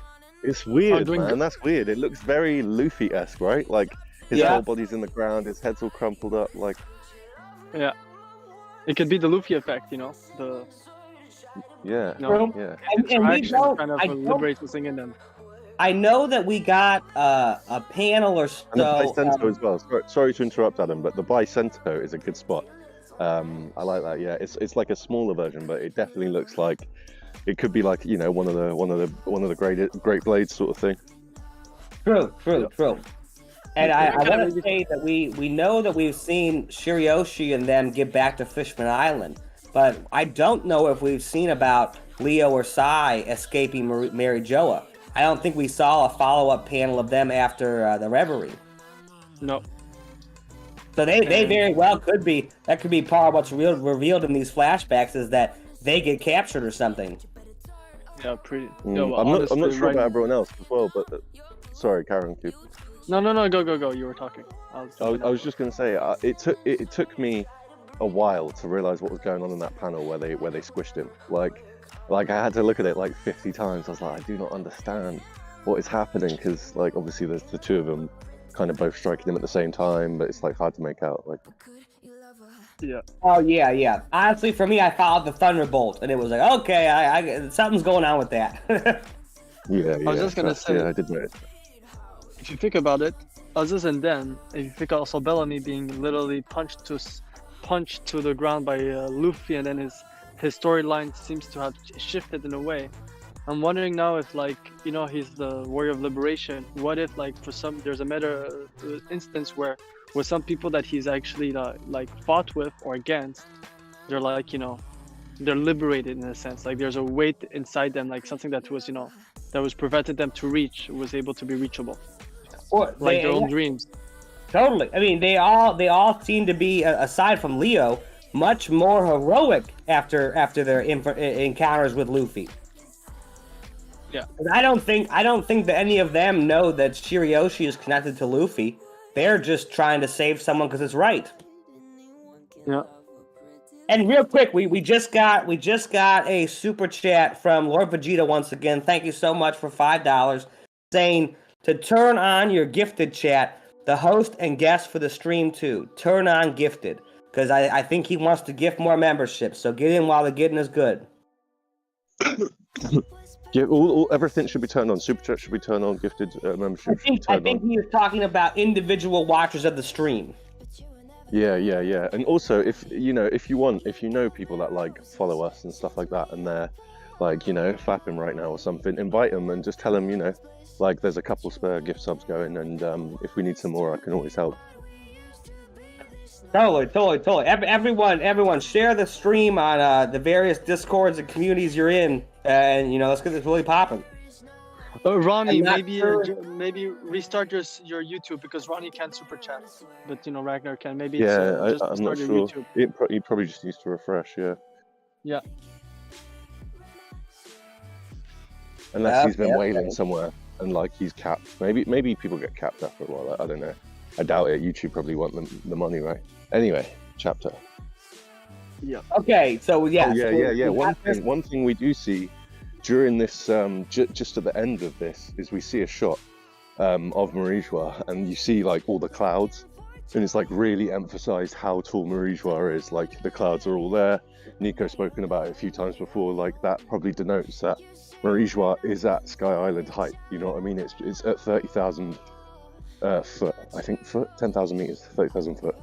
It's weird, man. That's weird. It looks very Luffy-esque, right? Like his whole body's in the ground, his head's all crumpled up, like. Yeah, it could be the Luffy effect, Yeah. And we don't, kind of liberates the thing in them. I know that we got a panel or so. And the Bicento as well. Sorry to interrupt, Adam, but the Bicento is a good spot. I like that. Yeah, it's like a smaller version, but it definitely looks like it could be like one of the great blades sort of thing. True. And I want to say that we know that we've seen Shirioshi and them get back to Fishman Island, but I don't know if we've seen about Leo or Sai escaping Mary Joa. I don't think we saw a follow-up panel of them after the Reverie. No. So they very well could be. That could be part of what's revealed in these flashbacks is that they get captured or something. Yeah, pretty. I'm not sure about everyone else as well, but sorry, Karen. No, go. You were talking. I was just going to say it took me a while to realize what was going on in that panel where they squished him. Like I had to look at it like 50 times. I was like, I do not understand what is happening because obviously there's the two of them kind of both striking him at the same time, but it's hard to make out. Yeah. Oh yeah. Honestly, for me, I followed the Thunderbolt, and it was like, okay, I something's going on with that. Yeah. I was just gonna say. Yeah, I did know it. If you think about it, other than then, if you think also Bellamy being literally punched to the ground by Luffy, and then his storyline seems to have shifted in a way. I'm wondering now if he's the warrior of liberation. What if there's a meta instance where with some people that he's actually fought with or against, they're they're liberated in a sense. There's a weight inside them, something that was prevented them to reach was able to be reachable. Or their own dreams. Totally. I mean, they all seem to be, aside from Leo, much more heroic after their encounters with Luffy. Yeah. I don't think that any of them know that Shirioshi is connected to Luffy. They're just trying to save someone because it's right. Yeah. And real quick, we just got a super chat from Lord Vegeta once again. Thank you so much for $5, saying to turn on your gifted chat, the host and guest for the stream too. Turn on gifted. Because I think he wants to gift more memberships. So get in while the getting is good. Yeah, everything should be turned on. Super chat should be turned on. Gifted membership should be turned on. I think he was talking about individual watchers of the stream. Yeah. And also, if you know people that follow us and stuff like that, and they're fapping right now or something, invite them and just tell them, there's a couple spare gift subs going, and if we need some more, I can always help. Totally. Everyone, share the stream on the various discords and communities you're in, and let's get this really popping. Ronnie, maybe restart your YouTube because Ronnie can't super chat, but Ragnar can. Maybe just I'm not start your sure. YouTube. He probably just needs to refresh. Yeah. Unless he's been wailing somewhere. and like he's capped. Maybe people get capped after a while. I don't know. I doubt it. YouTube probably want the money, right? Anyway, chapter. Yeah. Okay, so yeah. Oh, yeah, so yeah, yeah. we got this- One thing we do see during this, just at the end of this, is we see a shot of Marie-Joie, and you see like all the clouds, and it's like really emphasized how tall Marie-Joie is. Like the clouds are all there. Nico's spoken about it a few times before. Like that probably denotes that Marie-Joie is at Sky Island height. You know what I mean? It's at 30,000 foot. I think 10,000 meters, 30,000 foot.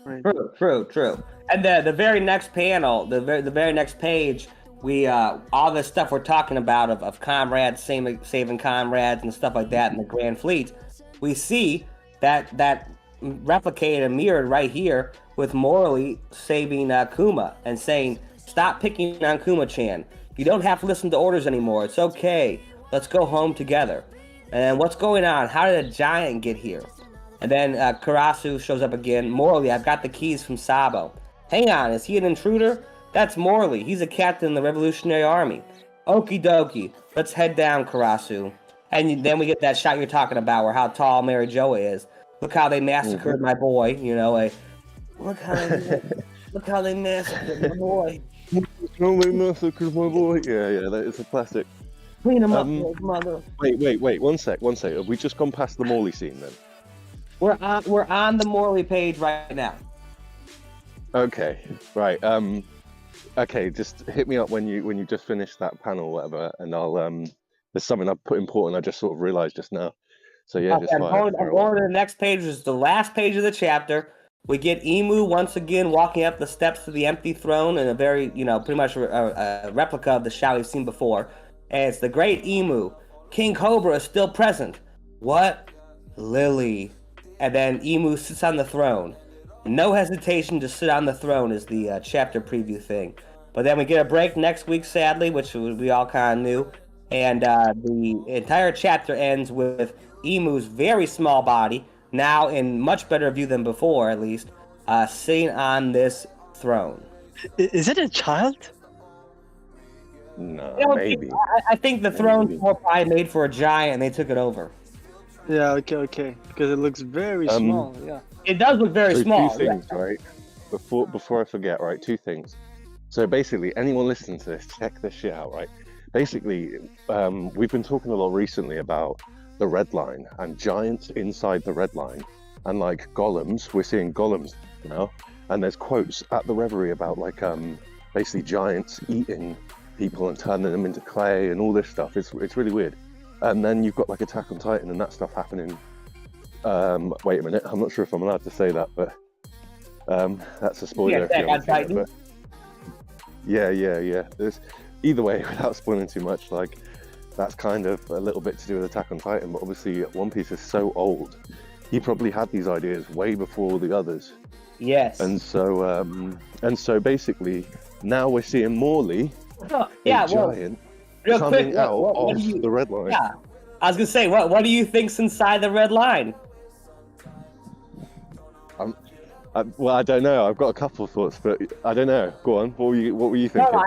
Right. True. And the very next panel, the very next page, we all this stuff we're talking about of comrades saving comrades and stuff like that in the Grand Fleet, we see that replicated and mirrored right here with Morley saving Kuma and saying, "Stop picking on Kuma-chan. You don't have to listen to orders anymore. It's okay. Let's go home together." And what's going on? How did a giant get here? And then Karasu shows up again. Morley, I've got the keys from Sabo. Hang on, is he an intruder? That's Morley. He's a captain in the Revolutionary Army. Okie dokie. Let's head down, Karasu. And then we get that shot you're talking about, where how tall Marie-Joie is. Look how they massacred my boy. You know, look how they massacred my boy. No, they massacred my boy. Yeah, that is a classic. Clean him up, mother. Wait, one sec. Have we just gone past the Morley scene then? We're on the Morley page right now. Okay, right. Okay, just hit me up when you just finish that panel or whatever, and I'll there's something I've put important. I just sort of realized just now. So yeah, just I'm going to the next page. Is the last page of the chapter. We get Emu once again walking up the steps to the empty throne in a very, pretty much a replica of the Shao we've seen before. And it's the great Emu. King Cobra is still present. What? Lily. And then Emu sits on the throne. No hesitation to sit on the throne is the chapter preview thing. But then we get a break next week, sadly, which we all kind of knew. And the entire chapter ends with Emu's very small body, now in much better view than before, at least, sitting on this throne. Is it a child? No, You know, maybe. I think the throne's more probably made for a giant, and they took it over. Yeah, okay. Because it looks very small, yeah. It does look very So small. two things, right? Before I forget, right? Two things. So basically, anyone listening to this, check this shit out, right? Basically, we've been talking a lot recently about the Red Line and giants inside the Red Line, and like golems. We're seeing golems now, and there's quotes at the Reverie about like basically giants eating people and turning them into clay and all this stuff. It's really weird. And then you've got like Attack on Titan and that stuff happening. Wait a minute, I'm not sure if I'm allowed to say that, but that's a spoiler. If you haven't seen it, but yeah. There's, either way, without spoiling too much, like that's kind of a little bit to do with Attack on Titan. But obviously, One Piece is so old. He probably had these ideas way before all the others. Yes. And so basically, now we're seeing Morley, giant, real coming quick, out what of do you, the Red Line. Yeah, I was gonna say, what do you think's inside the Red Line? Well, I don't know. I've got a couple of thoughts, but I don't know. Go on. What were you thinking? No,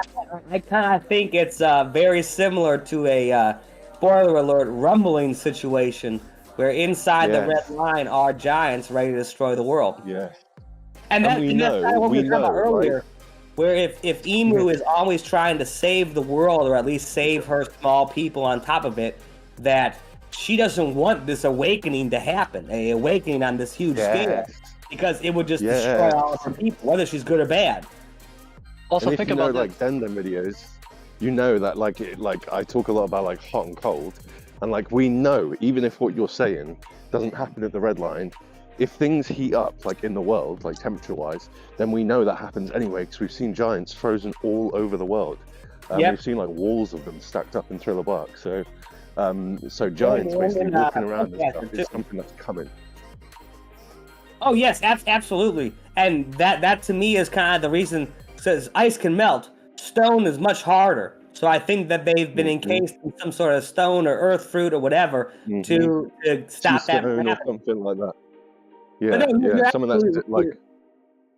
I kind of think it's very similar to a spoiler alert rumbling situation where inside the Red Line are giants ready to destroy the world. Yeah. And that's kind of what we were talking about earlier. Right? Where if Emu is always trying to save the world, or at least save her small people on top of it, that she doesn't want this awakening to happen, a awakening on this huge scale, because it would just destroy all of her people, whether she's good or bad. Also, and think if you about know, like Dendem videos, you know that like I talk a lot about like hot and cold, and like we know even if what you're saying doesn't happen at the Red Line, if things heat up like in the world, like temperature-wise, then we know that happens anyway because we've seen giants frozen all over the world. We've seen like walls of them stacked up in Thriller Bark. So giants basically walking around and stuff is something that's coming. Oh yes, absolutely. And that to me is kind of the reason. Says ice can melt, stone is much harder. So I think that they've been encased in some sort of stone or earth fruit or whatever to stop that from happening. Or something like that. Some of that's like.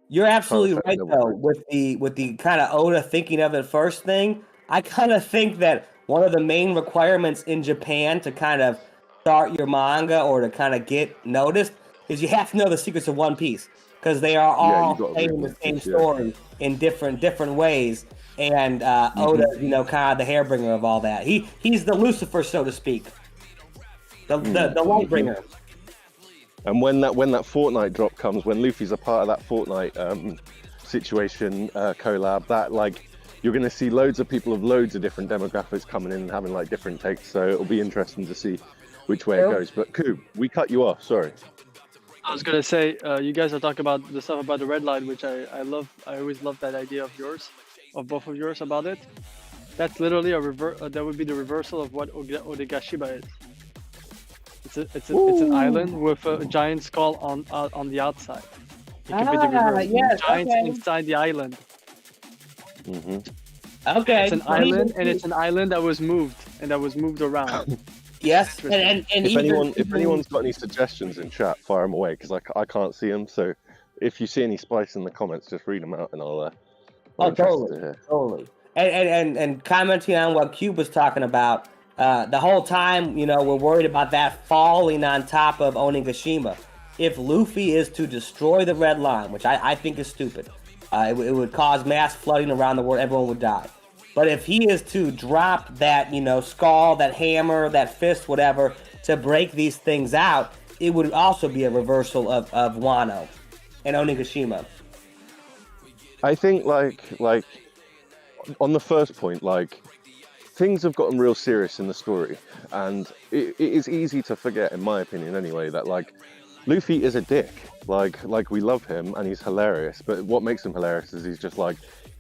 You're absolutely right though with the kind of Oda thinking of it first thing. I kind of think that one of the main requirements in Japan to kind of start your manga or to kind of get noticed is you have to know the secrets of One Piece, because they are all playing the same story in different ways. And Oda, you know, kind of the hairbringer of all that. He's the Lucifer, so to speak, the light bringer. And when that Fortnite drop comes, when Luffy's a part of that Fortnite situation collab, that like you're going to see loads of people of loads of different demographics coming in and having like different takes. So it'll be interesting to see which way it goes. But Koob, we cut you off. Sorry. I was gonna say, you guys are talking about the stuff about the red line, which I love. I always love that idea of yours, of both of yours about it. That's literally that would be the reversal of what Odegashiba is. It's an island with a giant skull on the outside. It can be the reverse. Yes, Giants okay. inside the island. Okay. It's an island, and it's an island that was moved around. Yes, and if anyone's got any suggestions in chat, fire them away, because I can't see them. So if you see any spice in the comments, just read them out, and I'll. Totally. And commenting on what Koob was talking about, the whole time, you know, we're worried about that falling on top of Onigashima. If Luffy is to destroy the Red Line, which I think is stupid, it would cause mass flooding around the world. Everyone would die. But if he is to drop that, you know, skull, that hammer, that fist, whatever, to break these things out, it would also be a reversal of Wano and Onigashima. I think like on the first point, like things have gotten real serious in the story, and it is easy to forget, in my opinion anyway, that like Luffy is a dick. Like we love him and he's hilarious, but what makes him hilarious is he's just like,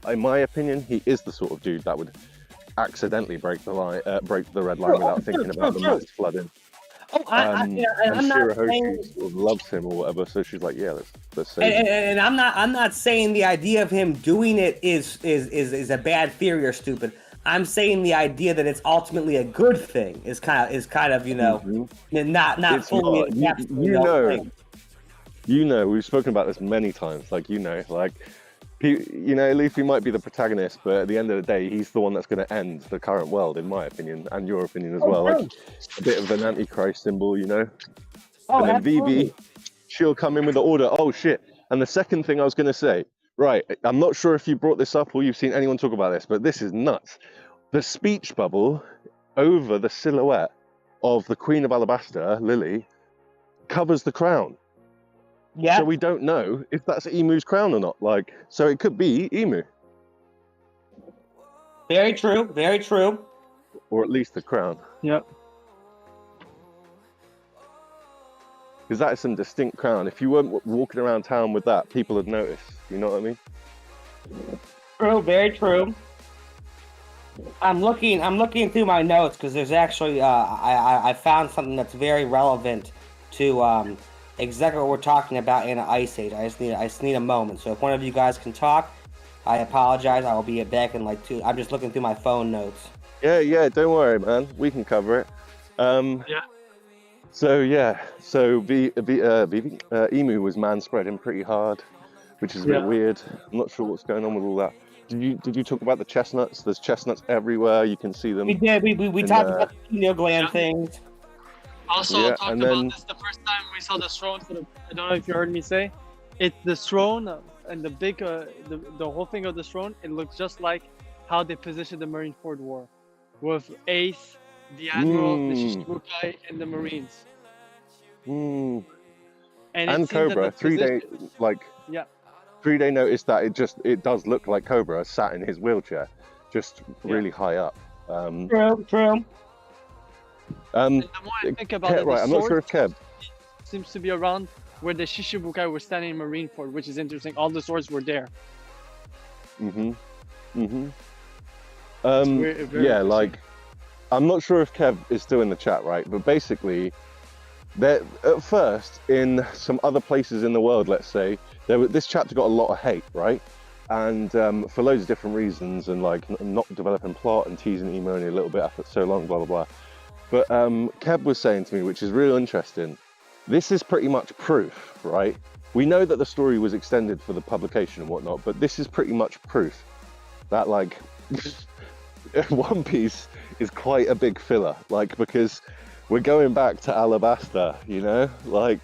in my opinion, he is the sort of dude that would accidentally break the red line without thinking about the mass flooding. And Shirahoshi sort of loves him or whatever, so she's like, yeah, let's say. And I'm not saying the idea of him doing it is a bad theory or stupid. I'm saying the idea that it's ultimately a good thing is kind of you know, not fully. You know, we've spoken about this many times. Like you know, Luffy might be the protagonist, but at the end of the day, he's the one that's going to end the current world, in my opinion, and your opinion as well. Like a bit of an antichrist symbol, you know. And then Vivi, she'll come in with the order. Oh shit! And the second thing I was going to say, right? I'm not sure if you brought this up or you've seen anyone talk about this, but this is nuts. The speech bubble over the silhouette of the Queen of Alabasta, Lily, covers the crown. Yeah. So we don't know if that's Emu's crown or not. Like, so it could be Emu. Very true. Very true. Or at least the crown. Yep. Because that is some distinct crown. If you weren't walking around town with that, people would notice. You know what I mean? True. Very true. I'm looking through my notes because there's actually I found something that's very relevant to exactly what we're talking about in an Ice Age. I just need a moment. So if one of you guys can talk, I apologize. I will be back in like 2. I'm just looking through my phone notes. Yeah. Don't worry, man. We can cover it. Yeah. So Emu was man spreading pretty hard, which is a bit weird. I'm not sure what's going on with all that. Did you talk about the chestnuts? There's chestnuts everywhere. You can see them. We did. We talked about the pineal gland things. Also, talked about this the first time we saw the throne. I don't know if you heard me say, it's the throne and the big, the whole thing of the throne. It looks just like how they positioned the Marineford War, with Ace, the Admiral, the Shishibukai, and the Marines. And Cobra, 3 day, like 3 day notice that it does look like Cobra sat in his wheelchair, just really high up. True. And the more I think about it, I'm not sure if Kev seems to be around where the Shishibukai were standing in Marineford, which is interesting. All the swords were there. Yeah, like I'm not sure if Kev is still in the chat, right? But basically, at first in some other places in the world, let's say, this chapter got a lot of hate, right? And for loads of different reasons, and like not developing plot and teasing Emu only a little bit after so long, blah blah blah. But Kev was saying to me, which is real interesting, this is pretty much proof, right? We know that the story was extended for the publication and whatnot, but this is pretty much proof that like One Piece is quite a big filler, like, because we're going back to Alabasta, you know, like,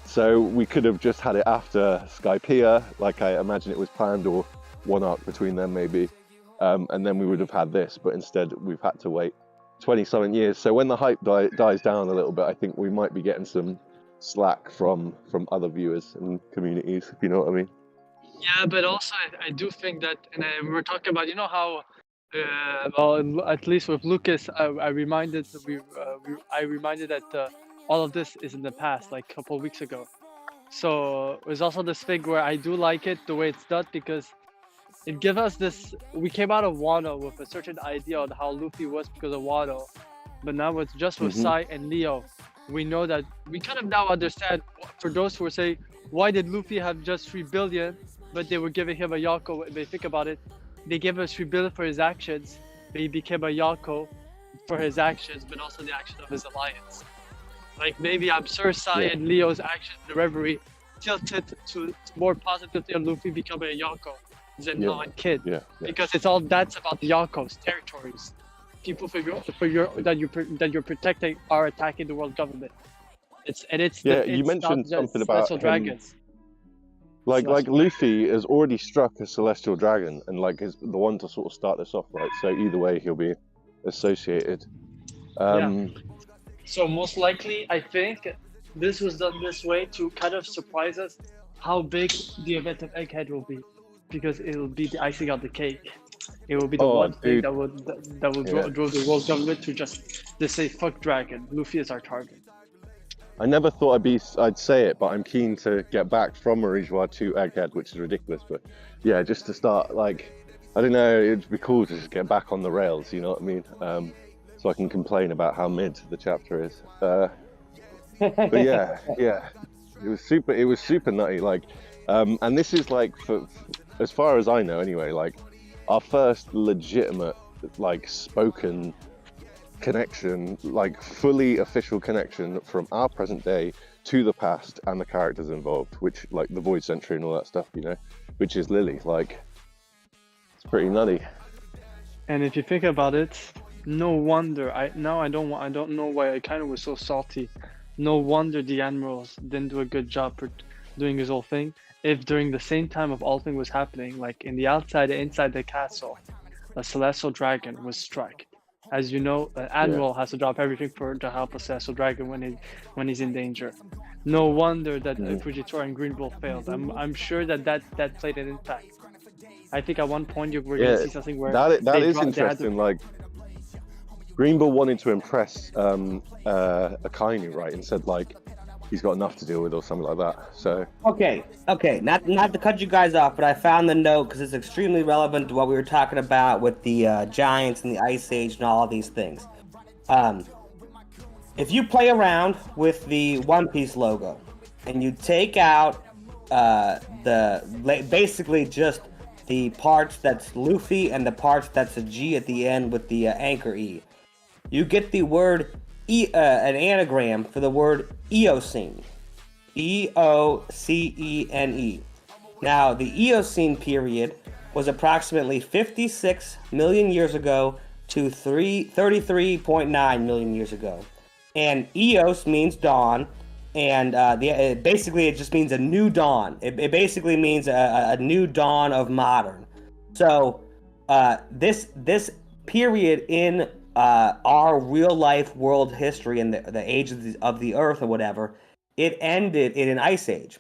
so we could have just had it after Skypiea, like I imagine it was planned, or one arc between them maybe, and then we would have had this, but instead we've had to wait 20-something years. So when the hype dies down a little bit, I think we might be getting some slack from other viewers and communities, if you know what I mean. Yeah, but also I do think that, and we were talking about, you know how, well, at least with Lucas, I reminded that all of this is in the past, like a couple of weeks ago. So there's also this thing where I do like it the way it's done, because it gives us this. We came out of Wano with a certain idea on how Luffy was because of Wano, but now with Sai and Leo, we know that we kind of now understand. For those who are saying, why did Luffy have just 3 billion, but they were giving him a Yonko? If they think about it, they gave us 3 billion for his actions, but he became a Yonko for his actions, but also the action of his alliance. Like maybe I'm sure Sai and Leo's actions in the Reverie tilted to more positively on Luffy becoming a Yonko than non-kid, because it's all that's about the Yonkos territories. People that you're protecting are attacking the world government. You mentioned something about Celestial Dragons. Like Luffy has already struck a Celestial Dragon, and like is the one to sort of start this off, right? So either way, he'll be associated. So most likely, I think this was done this way to kind of surprise us how big the event of Egghead will be, because it will be the icing on the cake. It will be the one thing that would draw the world government to just say fuck Dragon. Luffy is our target. I never thought I'd say it, but I'm keen to get back from Marijois to Egghead, which is ridiculous. But yeah, just to start, like, I don't know, it'd be cool to just get back on the rails, you know what I mean? So I can complain about how mid the chapter is. But yeah, it was super nutty. Like, and this is like, for as far as I know anyway, like our first legitimate, like, spoken connection, like fully official connection from our present day to the past and the characters involved, which, like, the Void Sentry and all that stuff, you know, which is Lily. Like, it's pretty nutty. And if you think about it, no wonder I don't know why I kind of was so salty. No wonder the admirals didn't do a good job for doing his whole thing. If during the same time of all thing was happening, like in the outside and inside the castle, a Celestial Dragon was struck. As you know, an admiral has to drop everything to help a Celestial Dragon when he's in danger. No wonder that Fujitora and Green Bull failed. I'm sure that played an impact. I think at one point you were going to see something where that is interesting. Like, Green Bull wanted to impress Akainu, right, and said, like, he's got enough to deal with or something like that. So okay, not to cut you guys off, but I found the note because it's extremely relevant to what we were talking about with the Giants and the Ice Age and all of these things. If you play around with the One Piece logo and you take out basically just the parts that's Luffy and the parts that's a G at the end with the anchor E, you get the word an anagram for the word Eocene. Eocene. Now, the Eocene period was approximately 56 million years ago to 33.9 million years ago. And Eos means dawn, and basically it just means a new dawn. It basically means a new dawn of modern. So this period in our real life world history in the age of the earth or whatever, it ended in an ice age.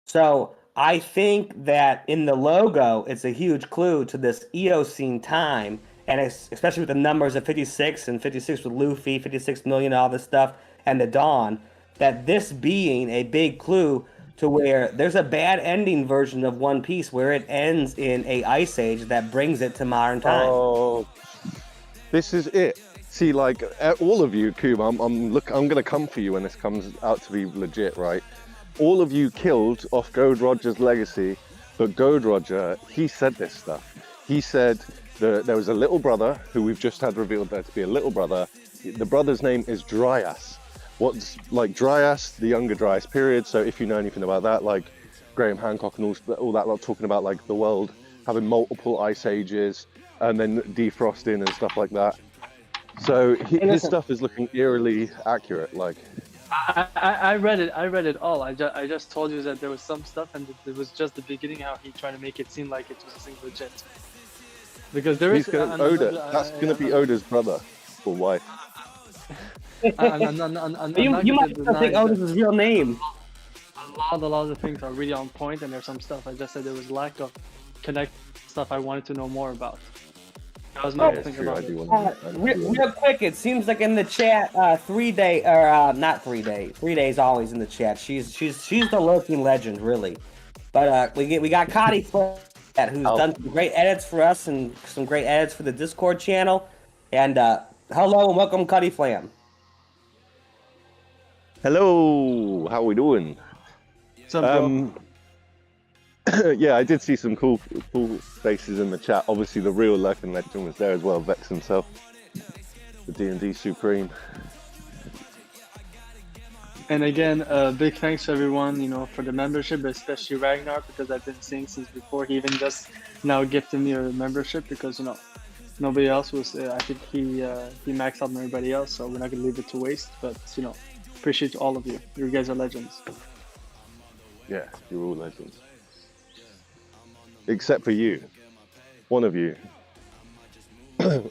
So I think that in the logo, it's a huge clue to this Eocene time, and especially with the numbers of 56 and 56 with Luffy, 56 million, all this stuff, and the dawn, that this being a big clue to where there's a bad ending version of One Piece where it ends in a ice age that brings it to modern time. Oh, this is it. See, like, all of you, Coob, I'm gonna come for you when this comes out to be legit, right? All of you killed off Gold Roger's legacy, but Gold Roger, he said this stuff. He said that there was a little brother who we've just had revealed there to be a little brother. The brother's name is Dryas. What's like Dryas, the younger Dryas period. So if you know anything about that, like Graham Hancock and all that lot talking about, like, the world having multiple ice ages, and then defrosting and stuff like that. So his stuff is looking eerily accurate. Like, I read it all. I just told you that there was some stuff, and it was just the beginning how he tried to make it seem like it was a thing legit. Because there is Oda. That's gonna be Oda's brother or wife. You might not think Oda's his real name. A lot of things are really on point, and there's some stuff I just said there was lack of connect stuff I wanted to know more about. That was my thing about it. Real quick, it seems like in the chat, 3 day or not 3 days. 3 days always in the chat. She's the lurking legend, really. But we got Cotty Flat, who's done some great edits for us and some great edits for the Discord channel. And hello and welcome, Cutty Flam. Hello, how we doing? Yeah, I did see some cool faces in the chat. Obviously, the real Lurking Legend was there as well, Vex himself, the D&D Supreme. And again, big thanks to everyone, for the membership, especially Ragnar, because I've been seeing since before. He even just now gifted me a membership because nobody else was. I think he maxed out on everybody else, so we're not gonna leave it to waste. But appreciate all of you. You guys are legends. Yeah, you're all legends. Except for you. One of you.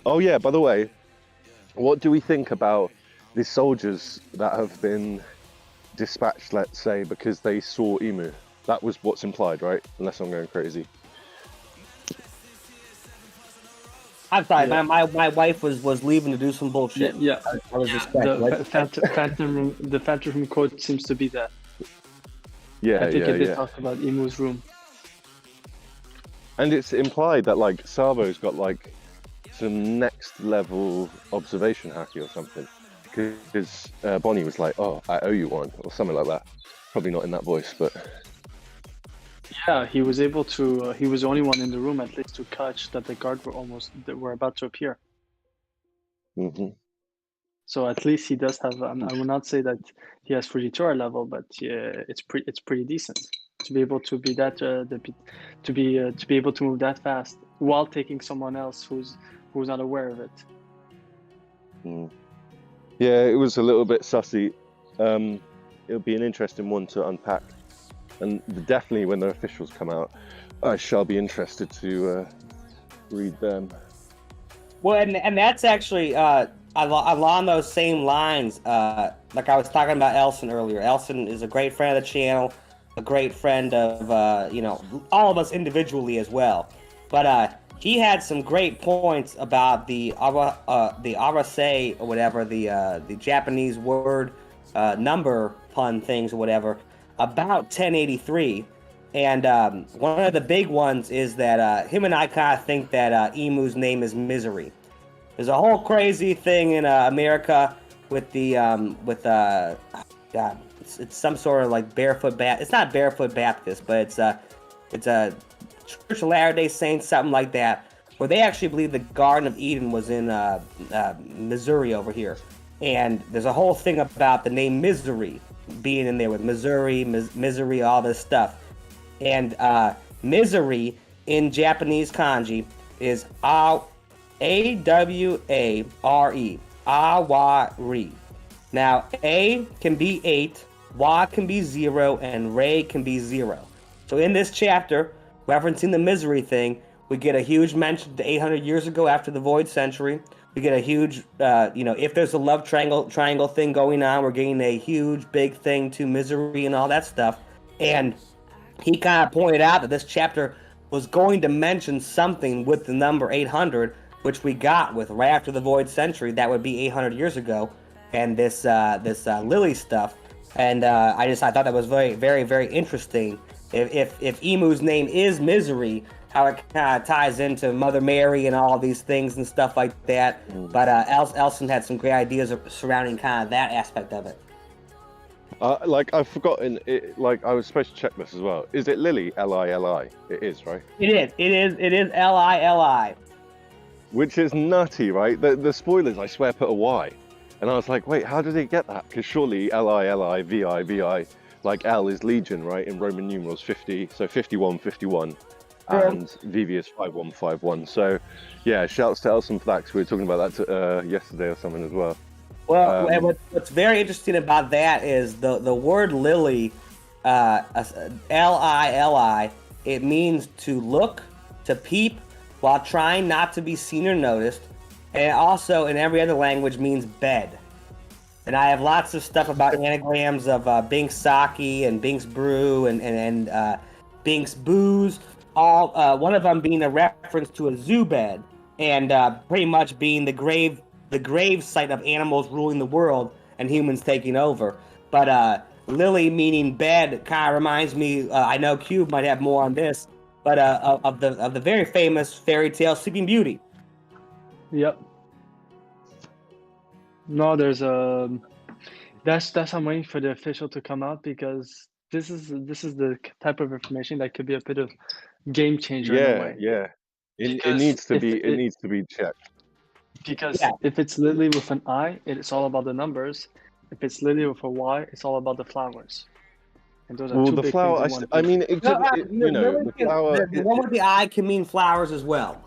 Oh yeah, by the way, what do we think about the soldiers that have been dispatched, let's say, because they saw Emu? That was what's implied, right? Unless I'm going crazy. I'm sorry, my wife was leaving to do some bullshit. Yeah. I was The Phantom quote seems to be that. Yeah, I think it did talk about Emu's room. And it's implied that like Savo's got like some next level observation hacky or something, because Bonnie was like, "Oh, I owe you one," or something like that. Probably not in that voice, but yeah, he was able to. He was the only one in the room, at least, to catch that the guard were about to appear. Mm-hmm. So at least he does have. I will not say that he has Fujitora level, but it's pretty decent to be able to be that to be able to move that fast while taking someone else who's not aware of it. Yeah, it was a little bit sussy. It'll be an interesting one to unpack, and definitely when the officials come out, I shall be interested to read them. Well, and that's actually along those same lines. Like I was talking about Elson earlier. Elson is a great friend of the channel, a great friend of all of us individually as well. But he had some great points about the arase or whatever, the Japanese word number pun things or whatever about 1083. And one of the big ones is that him and I kind of think that Emu's name is Misery. There's a whole crazy thing in America with the it's some sort of like barefoot Baptist. It's not barefoot Baptist, but it's a Church of Latter-day Saints, something like that, where they actually believe the Garden of Eden was in Missouri over here. And there's a whole thing about the name Misery being in there with Missouri, misery, all this stuff. And misery in Japanese kanji is A-W-A-R-E, awari. Now, A can be 8, Wa can be 0, and Re can be 0. So in this chapter, referencing the misery thing, we get a huge mention to 800 years ago after the Void Century. We get a huge, if there's a love triangle thing going on, we're getting a huge big thing to misery and all that stuff. And he kind of pointed out that this chapter was going to mention something with the number 800, which we got with right after the Void Century. That would be 800 years ago, and this Lily stuff. And I thought that was very, very, very interesting. If Emu's name is Misery, how it kind of ties into Mother Mary and all these things and stuff like that. But Elson had some great ideas surrounding kind of that aspect of it. I've forgotten it. Like I was supposed to check this as well. Is it Lily? L-I-L-I? It is, right? It is L-I-L-I. Which is nutty, right? The spoilers, I swear, put a Y. And I was like, wait, how did they get that? Because surely L-I-L-I, V-I, V-I, like L is Legion, right? In Roman numerals 50, so 51, 51. and Vivi is 5151. So, yeah, shouts to Elson for that, because we were talking about that yesterday or something as well. Well, and what's very interesting about that is the word lily, Lili, it means to look, to peep, while trying not to be seen or noticed, and also in every other language means bed. And I have lots of stuff about anagrams of Binks Sake and Binks Brew and Binks Booze. All one of them being a reference to a zoo bed, and pretty much being the grave site of animals ruling the world and humans taking over. But lily meaning bed kind of reminds me. I know Cube might have more on this, but of the very famous fairy tale Sleeping Beauty. Yep. No, there's that's I'm waiting for the official to come out, because this is the type of information that could be a bit of game changer in a way. Yeah. It Because needs to if be it- needs to be checked. Because Yeah. if it's Lily with an I, it's all about the numbers. If it's Lily with a Y, it's all about the flowers. And those are Well, two the big flower. things in one I thing. mean, it could, the flower. The one with the eye can mean flowers as well.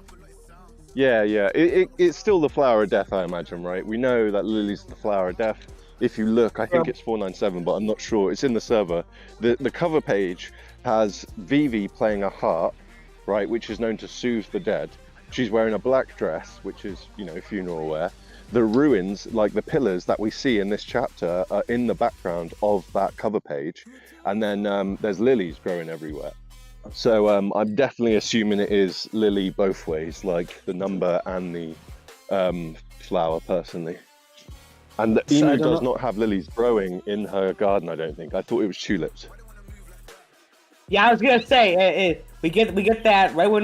Yeah. It's still the flower of death, I imagine, right? We know that lily's the flower of death. If you look, I think it's 497, but I'm not sure. It's in the server. The cover page has Vivi playing a harp, right, which is known to soothe the dead. She's wearing a black dress, which is, funeral wear. The ruins, like the pillars that we see in this chapter, are in the background of that cover page. And then there's lilies growing everywhere. So I'm definitely assuming it is lily both ways, like the number and the flower, personally. And the So I emu don't does know- not have lilies growing in her garden, I don't think. I thought it was tulips. Yeah, I was gonna say we get that right when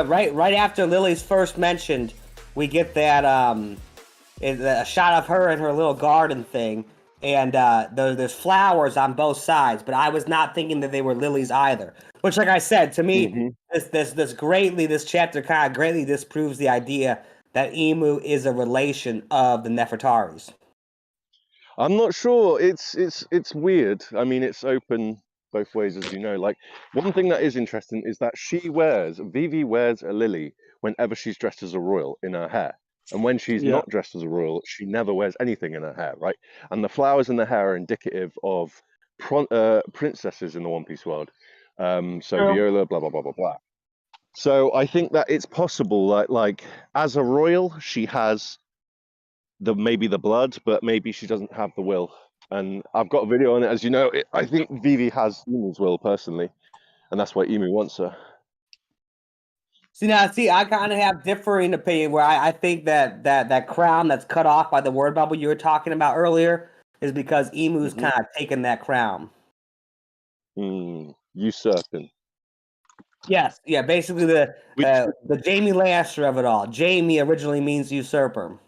right after Lily's first mentioned, we get that a shot of her in her little garden thing, and there's flowers on both sides, but I was not thinking that they were lilies either. Which, like I said, to me, this chapter kind of greatly disproves the idea that Emu is a relation of the Nefertaris. I'm not sure. It's weird. I mean, it's open both ways, as you know. Like, one thing that is interesting is that Vivi wears a lily whenever she's dressed as a royal in her hair. And when she's not dressed as a royal, she never wears anything in her hair, right? And the flowers in the hair are indicative of princesses in the One Piece world. Viola, blah, blah, blah, blah, blah. So I think that it's possible that, like, as a royal, she has maybe the blood, but maybe she doesn't have the will. And I've got a video on it, as you know. I think Vivi has Emu's will personally, and that's why Emu wants her. See, I kind of have differing opinion where I think that crown that's cut off by the word bubble you were talking about earlier is because Emu's kind of taken that crown. Usurping. Yes, yeah, basically the Jamie Lannister of it all. Jamie originally means usurper.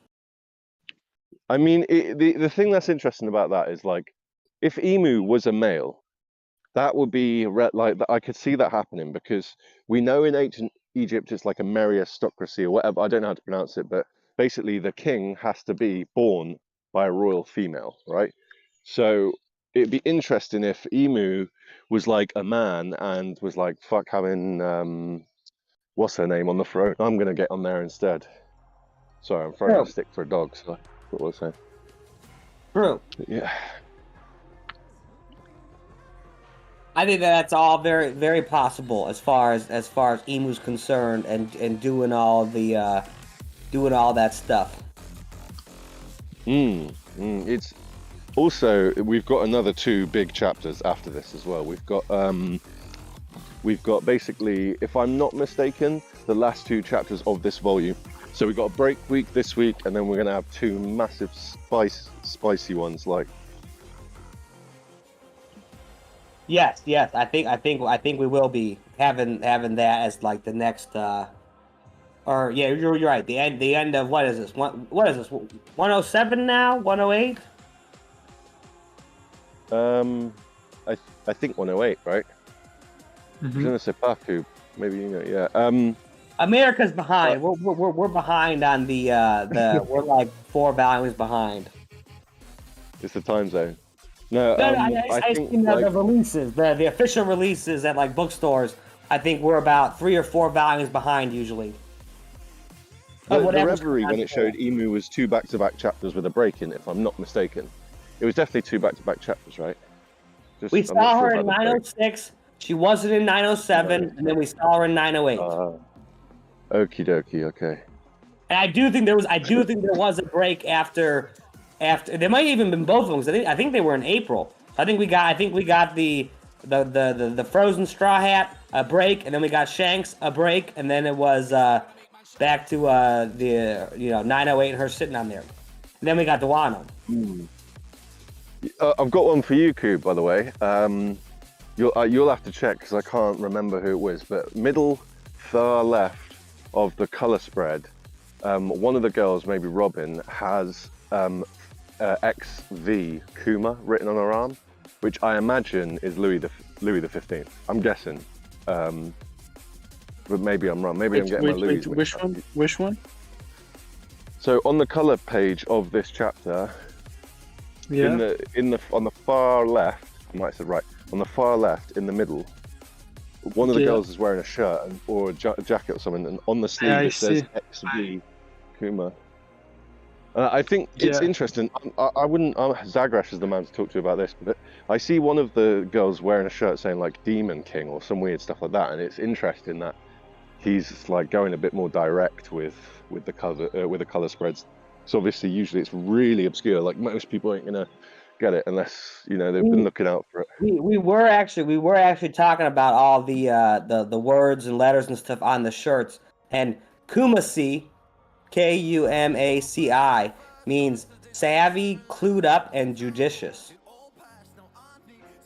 I mean, the thing that's interesting about that is, like, if Emu was a male, that would be like I could see that happening, because we know in ancient Egypt it's like a meritocracy or whatever. I don't know how to pronounce it, but basically the king has to be born by a royal female, right? So it'd be interesting if Emu was like a man and was like, fuck having what's her name on the throne, I'm gonna get on there instead. Sorry, I'm throwing a stick for a dog, so what was I saying? True. Yeah. I think that's all very, very possible as far as Emu's concerned, and doing all that stuff. It's also, we've got another 2 big chapters after this as well. We've got basically, if I'm not mistaken, the last 2 chapters of this volume. So we've got a break week this week, and then we're gonna have 2 massive spicy ones, like. Yes. I think we will be having that as like the next. Or yeah, you're right. The end of what is this? What is this? 107 now? 108? I think 108, right? I was gonna say Baku, maybe, yeah. America's behind. We're behind on the we're like 4 volumes behind. It's the time zone. No, I I think think, like, the releases, the official releases at like bookstores, I think we're about 3 or 4 volumes behind usually. The whatever's Reverie, going when on it showed Emu, was 2 back-to-back chapters with a break in, if I'm not mistaken. It was definitely 2 back-to-back chapters, right? We I'm not saw sure her in about the break. 906. She wasn't in 907, and then we saw her in 908. Okie dokie, okay. And I do think there was a break after. There might have even been both of them, because I think they were in April. I think we got the Frozen Straw Hat a break, and then we got Shanks a break, and then it was back to the 908 and her sitting on there. And then we got Wano. I've got one for you, Koo, by the way. You'll have to check because I can't remember who it was, but middle far left of the color spread, one of the girls, maybe Robin, has XV Kuma written on her arm, which I imagine is Louis the 15th. I'm guessing, but maybe I'm wrong. Maybe I'm getting my Louis. Which one? Which one? So on the color page of this chapter, Yeah. on the far left, I might have said right, on the far left in the middle, one of the girls is wearing a shirt or a jacket or something, and on the sleeve it says XV Kuma. I think it's interesting. I wouldn't. Zagrash is the man to talk to about this, but I see one of the girls wearing a shirt saying like Demon King or some weird stuff like that, and it's interesting that he's like going a bit more direct with the color spreads. So obviously, usually it's really obscure. Like most people ain't gonna get it unless they've been looking out for it. We were actually talking about all the words and letters and stuff on the shirts, and Kumasi, Kumaci, means savvy, clued up, and judicious.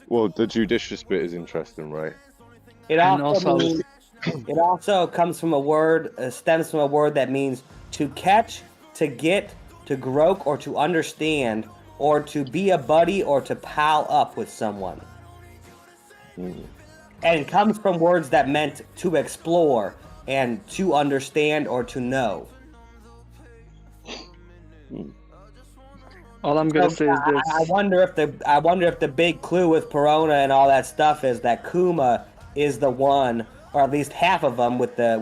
Well, the judicious bit is interesting, right? It also comes from a word, stems from a word that means to catch, to get, to grope, or to understand, or to be a buddy, or to pal up with someone. And it comes from words that meant to explore and to understand or to know. All I'm gonna say is this. I wonder if the big clue with Perona and all that stuff is that Kuma is the one, or at least half of them, with the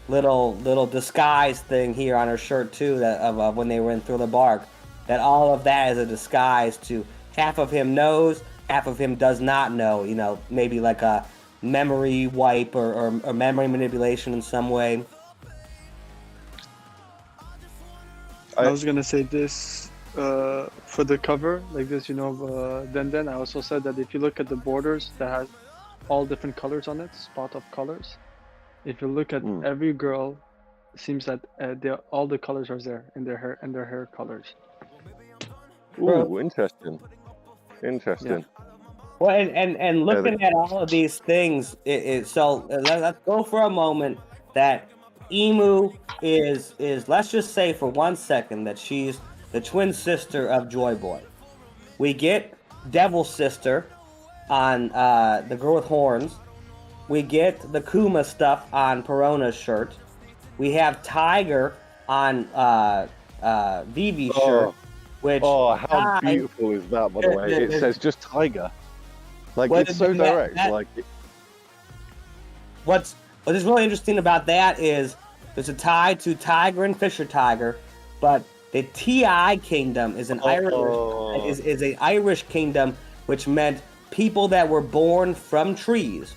little disguise thing here on her shirt too, that of when they were in Thriller Bark. That all of that is a disguise to half of him knows, half of him does not know. Maybe like a memory wipe or memory manipulation in some way. I was gonna say this for the cover, like this, Den. I also said that if you look at the borders that has all different colors on it, spot of colors. If you look at every girl, it seems that all the colors are there in their hair colors. Ooh, interesting. Yeah. Well, and looking at all of these things, so let's go for a moment that Emu is let's just say for 1 second that she's the twin sister of Joy Boy. We get Devil Sister on the girl with horns. We get the Kuma stuff on Perona's shirt. We have Tiger on Vivi's shirt. Which how beautiful is that, by the way? It says just Tiger. Like, it's so direct. What is really interesting about that is there's a tie to Tiger and Fisher Tiger, but the Ti Kingdom is an Irish kingdom, which meant people that were born from trees.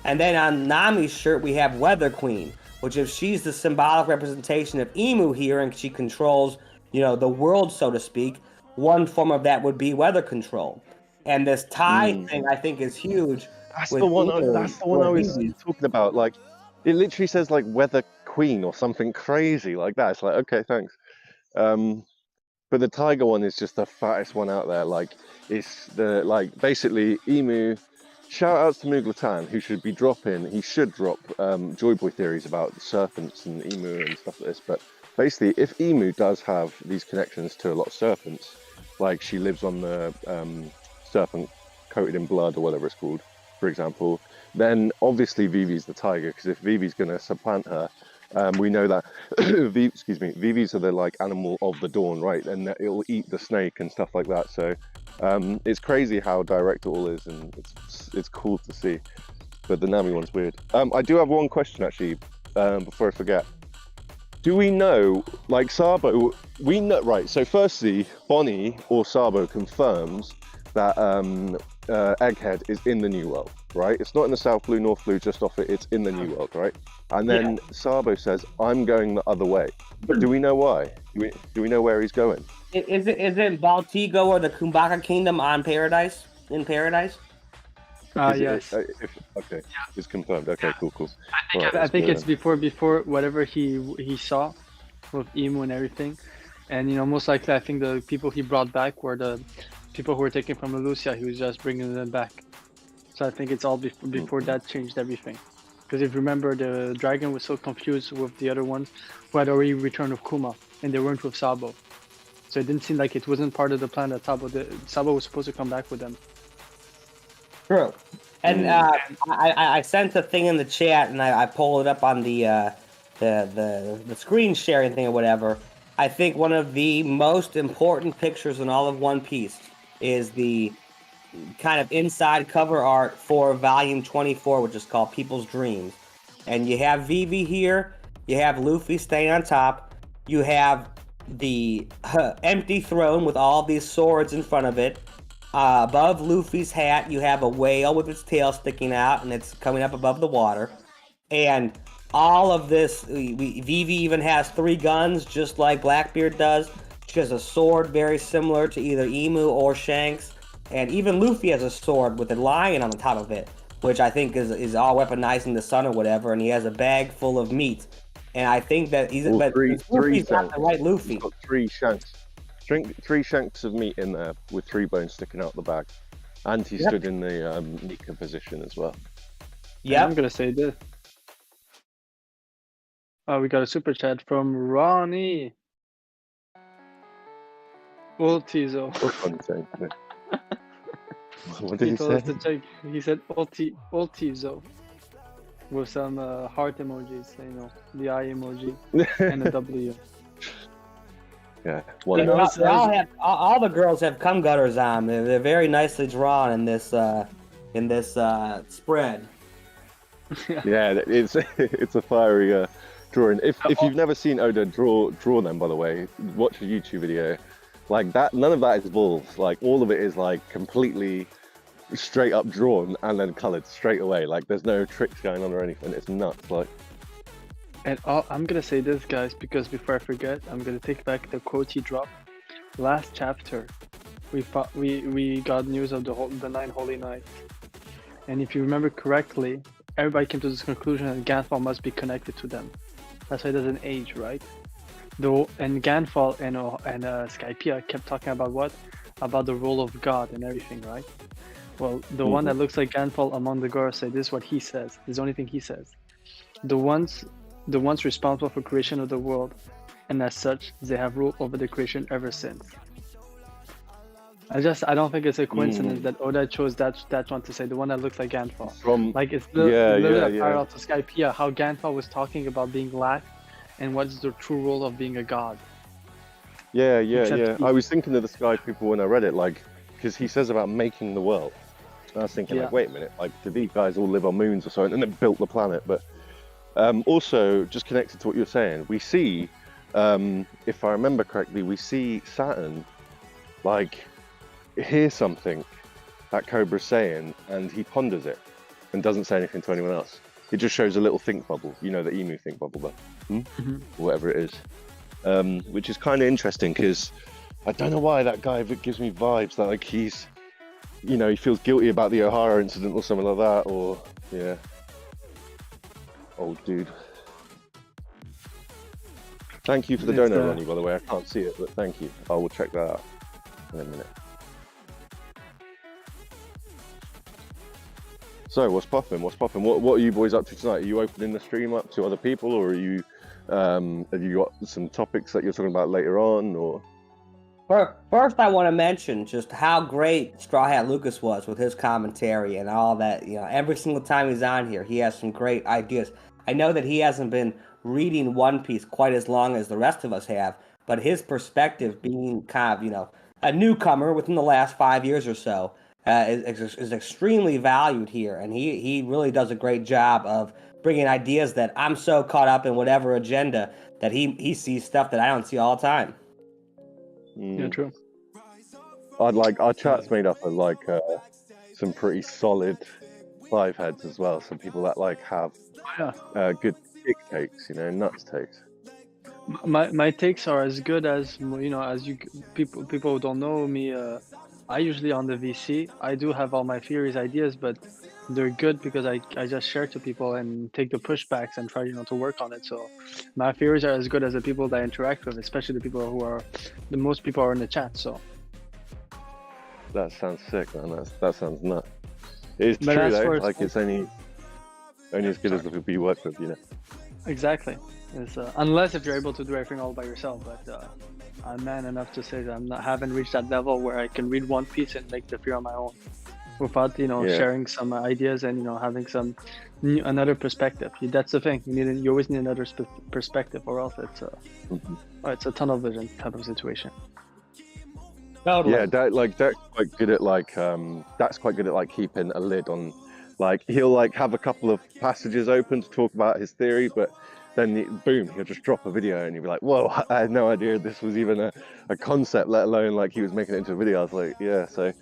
And then on Nami's shirt we have Weather Queen, which if she's the symbolic representation of Emu here and she controls the world, so to speak, one form of that would be weather control. And this tie thing, I think, is huge. That's the one I was talking about. Like, it literally says like Weather Queen or something crazy like that. It's like, okay, thanks. But the tiger one is just the fattest one out there. Like, it's basically Emu. Shout outs to Muglatan, who should be dropping. He should drop Joy Boy theories about serpents and Emu and stuff like this. But basically, if Emu does have these connections to a lot of serpents, like she lives on the serpent coated in blood or whatever it's called, for example, then obviously Vivi's the tiger, because if Vivi's going to supplant her, we know that Vivi's are the animal of the dawn, right? And it'll eat the snake and stuff like that. So it's crazy how direct it all is, and it's cool to see. but the Nami one's weird. I do have one question actually, before I forget. Do we know, like Sabo, we know, right, so firstly, Bonnie or Sabo confirms that Egghead is in the New World, right? It's not in the South Blue, North Blue, just off it, it's in the New World, right? And then Sabo says, I'm going the other way. Do we know why? Do we know where he's going? Is it Baltigo or the Kumbaka Kingdom in Paradise? Yes. Okay, it's confirmed. Okay, cool. I think it's before whatever he saw with Emu and everything, and most likely I think the people he brought back were the people who were taken from Lucia. He was just bringing them back. So I think it's all before that changed everything. Because if you remember, the dragon was so confused with the other ones who had already returned with Kuma, and they weren't with Sabo. So it didn't seem like it wasn't part of the plan that Sabo was supposed to come back with them. True. And I sent a thing in the chat, and I pulled it up on the screen sharing thing or whatever. I think one of the most important pictures in all of One Piece is the kind of inside cover art for Volume 24, which is called People's Dreams. And you have Vivi here, you have Luffy staying on top, you have the empty throne with all these swords in front of it. Above Luffy's hat, you have a whale with its tail sticking out, and it's coming up above the water. And all of this, Vivi even has 3 guns, just like Blackbeard does. She has a sword very similar to either Emu or Shanks. And even Luffy has a sword with a lion on the top of it, which I think is all weaponizing the sun or whatever. And he has a bag full of meat. And I think that Luffy's not the right Luffy. He's got 3 shanks. 3 shanks of meat in there with 3 bones sticking out the bag. And he stood in the Nika position as well. Yeah, I'm going to say this. Oh, we got a super chat from Ronnie. Ultizo. What fun thing. What did he told us say? to check. He said Ultizo. With some heart emojis, the eye emoji and a W. Yeah, all the girls have cum gutters on. They're very nicely drawn in this spread. Yeah, it's a fiery drawing. If you've never seen Oda draw them, by the way, watch a YouTube video. Like that, none of that is balls. Like all of it is like completely straight up drawn and then colored straight away. Like there's no tricks going on or anything. It's nuts. Like. And I'm gonna say this, guys, because before I forget, I'm gonna take back the quote he dropped. Last chapter, we got news of the 9 Holy Nights, and if you remember correctly, everybody came to this conclusion that Ganfall must be connected to them. That's why it doesn't age, right? And Ganfall and Skypiea kept talking about what? About the role of God and everything, right? Well, the one that looks like Ganfall among the girls say this is what he says. This is the only thing he says. The ones responsible for creation of the world, and as such, they have ruled over the creation ever since. I don't think it's a coincidence that Oda chose that one to say, the one that looks like Ganfall. It's literally a parallel to Skypiea, how Ganfall was talking about being lack and what's the true role of being a god. Yeah. I was thinking of the Sky people when I read it, like, because he says about making the world. And I was thinking, like, wait a minute, like, do these guys all live on moons or something? And then built the planet, but also, just connected to what you're saying, we see, if I remember correctly, we see Saturn, like, hear something that Cobra's saying, and he ponders it, and doesn't say anything to anyone else. It just shows a little think bubble, the emu think bubble, but whatever it is, which is kind of interesting, because I don't know why that guy gives me vibes that, like, he's, he feels guilty about the O'Hara incident or something like that, or, old dude. Thank you for the donut, Ronnie, by the way. I can't see it, but thank you. I will check that out in a minute. So, what's popping? What are you boys up to tonight? Are you opening the stream up to other people, or are you have you got some topics that you're talking about later on, or? First, I want to mention just how great Straw Hat Lucas was with his commentary and all that. Every single time he's on here, he has some great ideas. I know that he hasn't been reading One Piece quite as long as the rest of us have, but his perspective being kind of, a newcomer within the last 5 years or so, is extremely valued here, and he really does a great job of bringing ideas that I'm so caught up in whatever agenda that he sees stuff that I don't see all the time. Yeah, true. Our chat's made up of like some pretty solid five heads as well. Some people that like have good big takes, nuts takes. My takes are as good as as you people who don't know me. I usually on the VC. I do have all my theories, ideas, but they're good because I just share to people and take the pushbacks and try to work on it. So my theories are as good as the people that I interact with, especially the people who are the most people are in the chat. So that sounds sick, man. That sounds nuts. It's But true as though. far as- Like it's only as good as the people you work with, exactly. It's, unless if you're able to do everything all by yourself, but I'm man enough to say that haven't reached that level where I can read One Piece and make the theory on my own, without sharing some ideas and having some another perspective. That's the thing. You always need another perspective, or else it's a tunnel vision type of situation. Totally. Yeah, Dak's quite good at like keeping a lid on, like he'll like have a couple of passages open to talk about his theory, but then boom, he'll just drop a video and you'll be like, whoa, I had no idea this was even a concept, let alone like he was making it into a video. I was like, yeah, so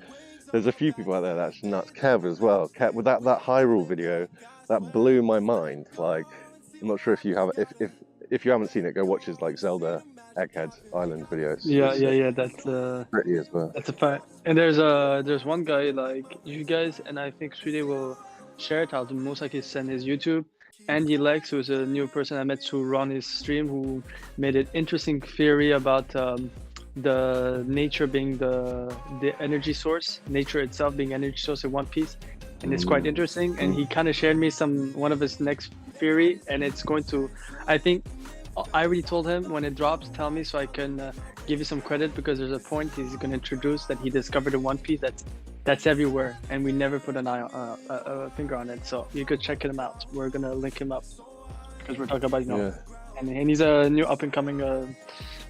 there's a few people out there that's nuts. Kev as well. Kev with that Hyrule video, that blew my mind. Like, I'm not sure if you haven't seen it, go watch his like Zelda Egghead Island videos. Yeah. That's pretty as well. That's a fact. And there's one guy like you guys, and I think Sweetie will share it. I'll most likely send his YouTube. Andy Lex, who's a new person I met to run his stream, who made an interesting theory about the nature being the energy source, nature itself being energy source in One Piece, and it's quite interesting. And he kind of shared me one of his next theory, and it's going to, I think, I already told him when it drops, tell me so I can give you some credit, because there's a point he's going to introduce that he discovered in One Piece that's everywhere, and we never put a finger on it. So you could check him out. We're gonna link him up because we're talking about and he's a new up and coming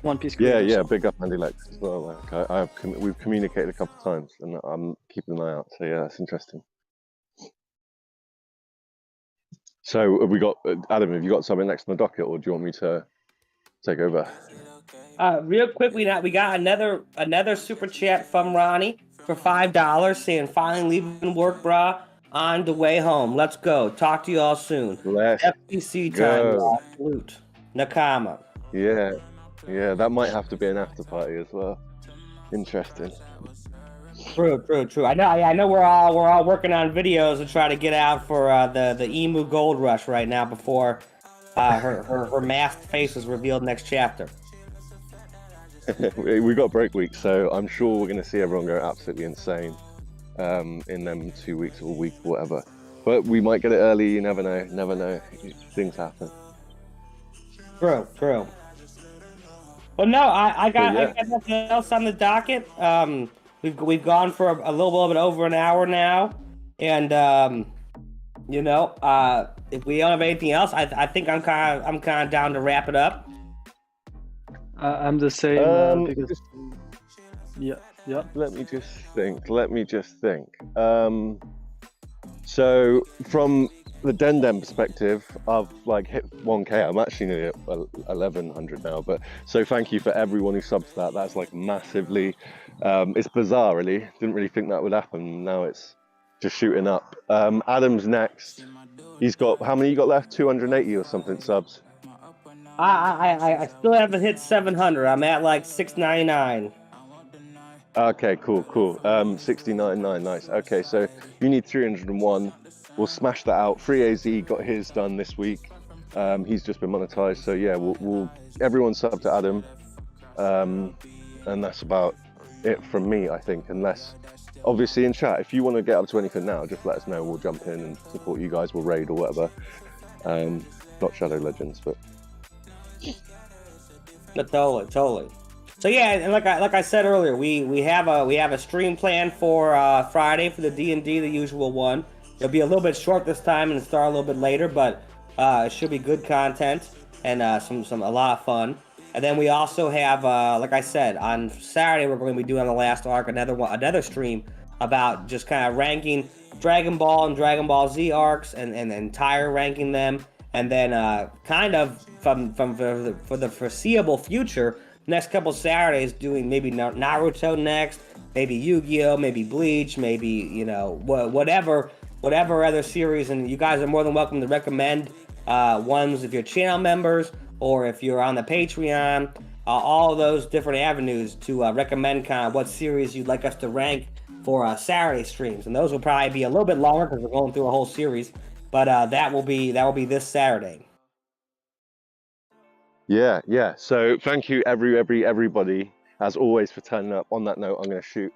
One Piece creator. Yeah, big up Andy Lex as well. Like we've communicated a couple of times, and I'm keeping an eye out. So yeah, that's interesting. So have we got Adam? Have you got something next on the docket, or do you want me to take over? Real quick, we got another super chat from Ronnie for $5, saying finally leaving work, brah, on the way home. Let's go. Talk to you all soon. FBC time. Salute. Nakama. Yeah, that might have to be an after party as well. Interesting. True. I know we're all working on videos to try to get out for the Emu Gold Rush right now before her masked face is revealed next chapter. We got break week, so I'm sure we're going to see everyone go absolutely insane in them 2 weeks or a week or whatever. But we might get it early. You never know. Things happen. True. Well, no, I got nothing else on the docket. We've gone for a little bit over an hour now, and if we don't have anything else, I think I'm kind of down to wrap it up. I'm the same. Because... Yeah. Let me just think. So from the Dendem perspective, I've like hit 1K. I'm actually nearly at 1100 now. But so thank you for everyone who subbed to that. That's like massively. It's bizarre, really. Didn't really think that would happen. Now it's just shooting up. Adam's next. He's got, how many you got left? 280 or something subs. I still haven't hit 700. I'm at like 699. Okay, cool. 699, nice. Okay, so you need 301. We'll smash that out. FreeAZ got his done this week. He's just been monetized. So yeah, we'll everyone sub to Adam. And that's about it from me, I think. Unless, obviously in chat, if you want to get up to anything now, just let us know. We'll jump in and support you guys. We'll raid or whatever. Not Shadow Legends, but... Totally. So yeah, and like I said earlier, we have a stream plan for Friday for the D&D, the usual one. It'll be a little bit short this time and start a little bit later, but it should be good content and a lot of fun. And then we also have, like I said, on Saturday we're going to be doing the last arc, another stream about just kind of ranking Dragon Ball and Dragon Ball Z arcs and entire ranking them, and then kind of for the foreseeable future, next couple Saturdays doing maybe Naruto next, maybe Yu-Gi-Oh, maybe Bleach, maybe, you know, whatever other series. And you guys are more than welcome to recommend ones if you're channel members or if you're on the Patreon, all of those different avenues to recommend kind of what series you'd like us to rank for Saturday streams. And those will probably be a little bit longer because we're going through a whole series, but that will be this Saturday. Yeah. So thank you everybody as always for turning up. On that note, I'm going to shoot.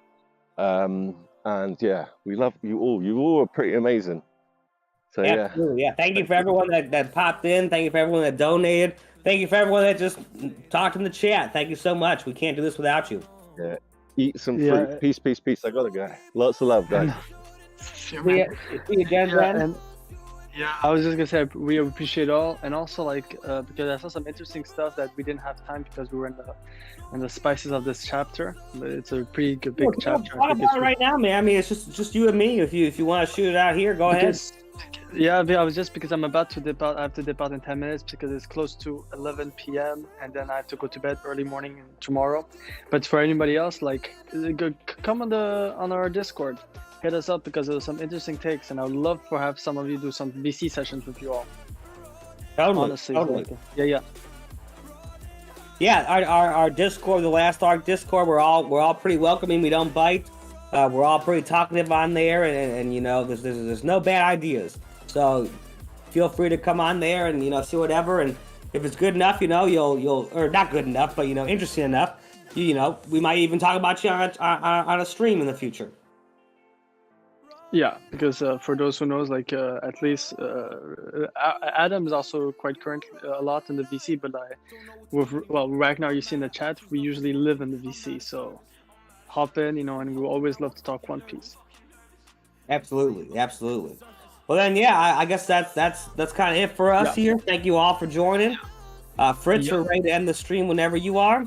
And yeah, we love you all. You all are pretty amazing. So absolutely, yeah. Thank you for everyone that popped in. Thank you for everyone that donated. Thank you for everyone that just talked in the chat. Thank you so much. We can't do this without you. Yeah. Eat some fruit. Peace. I gotta go. Lots of love, guys. See you again, Ben. Yeah, I was just gonna say we appreciate all, and also like because I saw some interesting stuff that we didn't have time because we were in the spices of this chapter. But it's a pretty good big chapter. Talk about it right now, man. I mean, it's just you and me. If you want to shoot it out here, go ahead. Yeah, I was just because I'm about to dip out. I have to dip out in 10 minutes because it's close to 11 p.m. and then I have to go to bed early morning tomorrow. But for anybody else, like, come on our Discord, hit us up because there's some interesting takes, and I would love to have some of you do some VC sessions with you all. Totally. Honestly, Totally. Yeah. Our Discord, the Last Arc Discord, we're all pretty welcoming. We don't bite. We're all pretty talkative on there, and you know, there's no bad ideas. So feel free to come on there and, you know, see whatever. And if it's good enough, you know, you'll or not good enough, but, you know, interesting enough, you know, we might even talk about you on a stream in the future. Yeah, because for those who knows, like at least Adam is also quite current a lot in the VC, but Ragnar, you see in the chat, we usually live in the VC, so hop in, you know, and we always love to talk One Piece. Absolutely. Well then, yeah, I guess that's kind of it for us here. Thank you all for joining. Fritz, we're ready to end the stream whenever you are.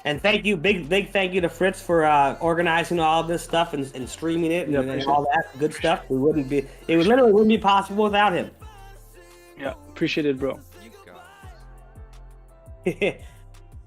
And thank you, big thank you to Fritz for organizing all of this stuff and streaming it and all that good stuff. It literally wouldn't be possible without him. Yeah, appreciate it, bro.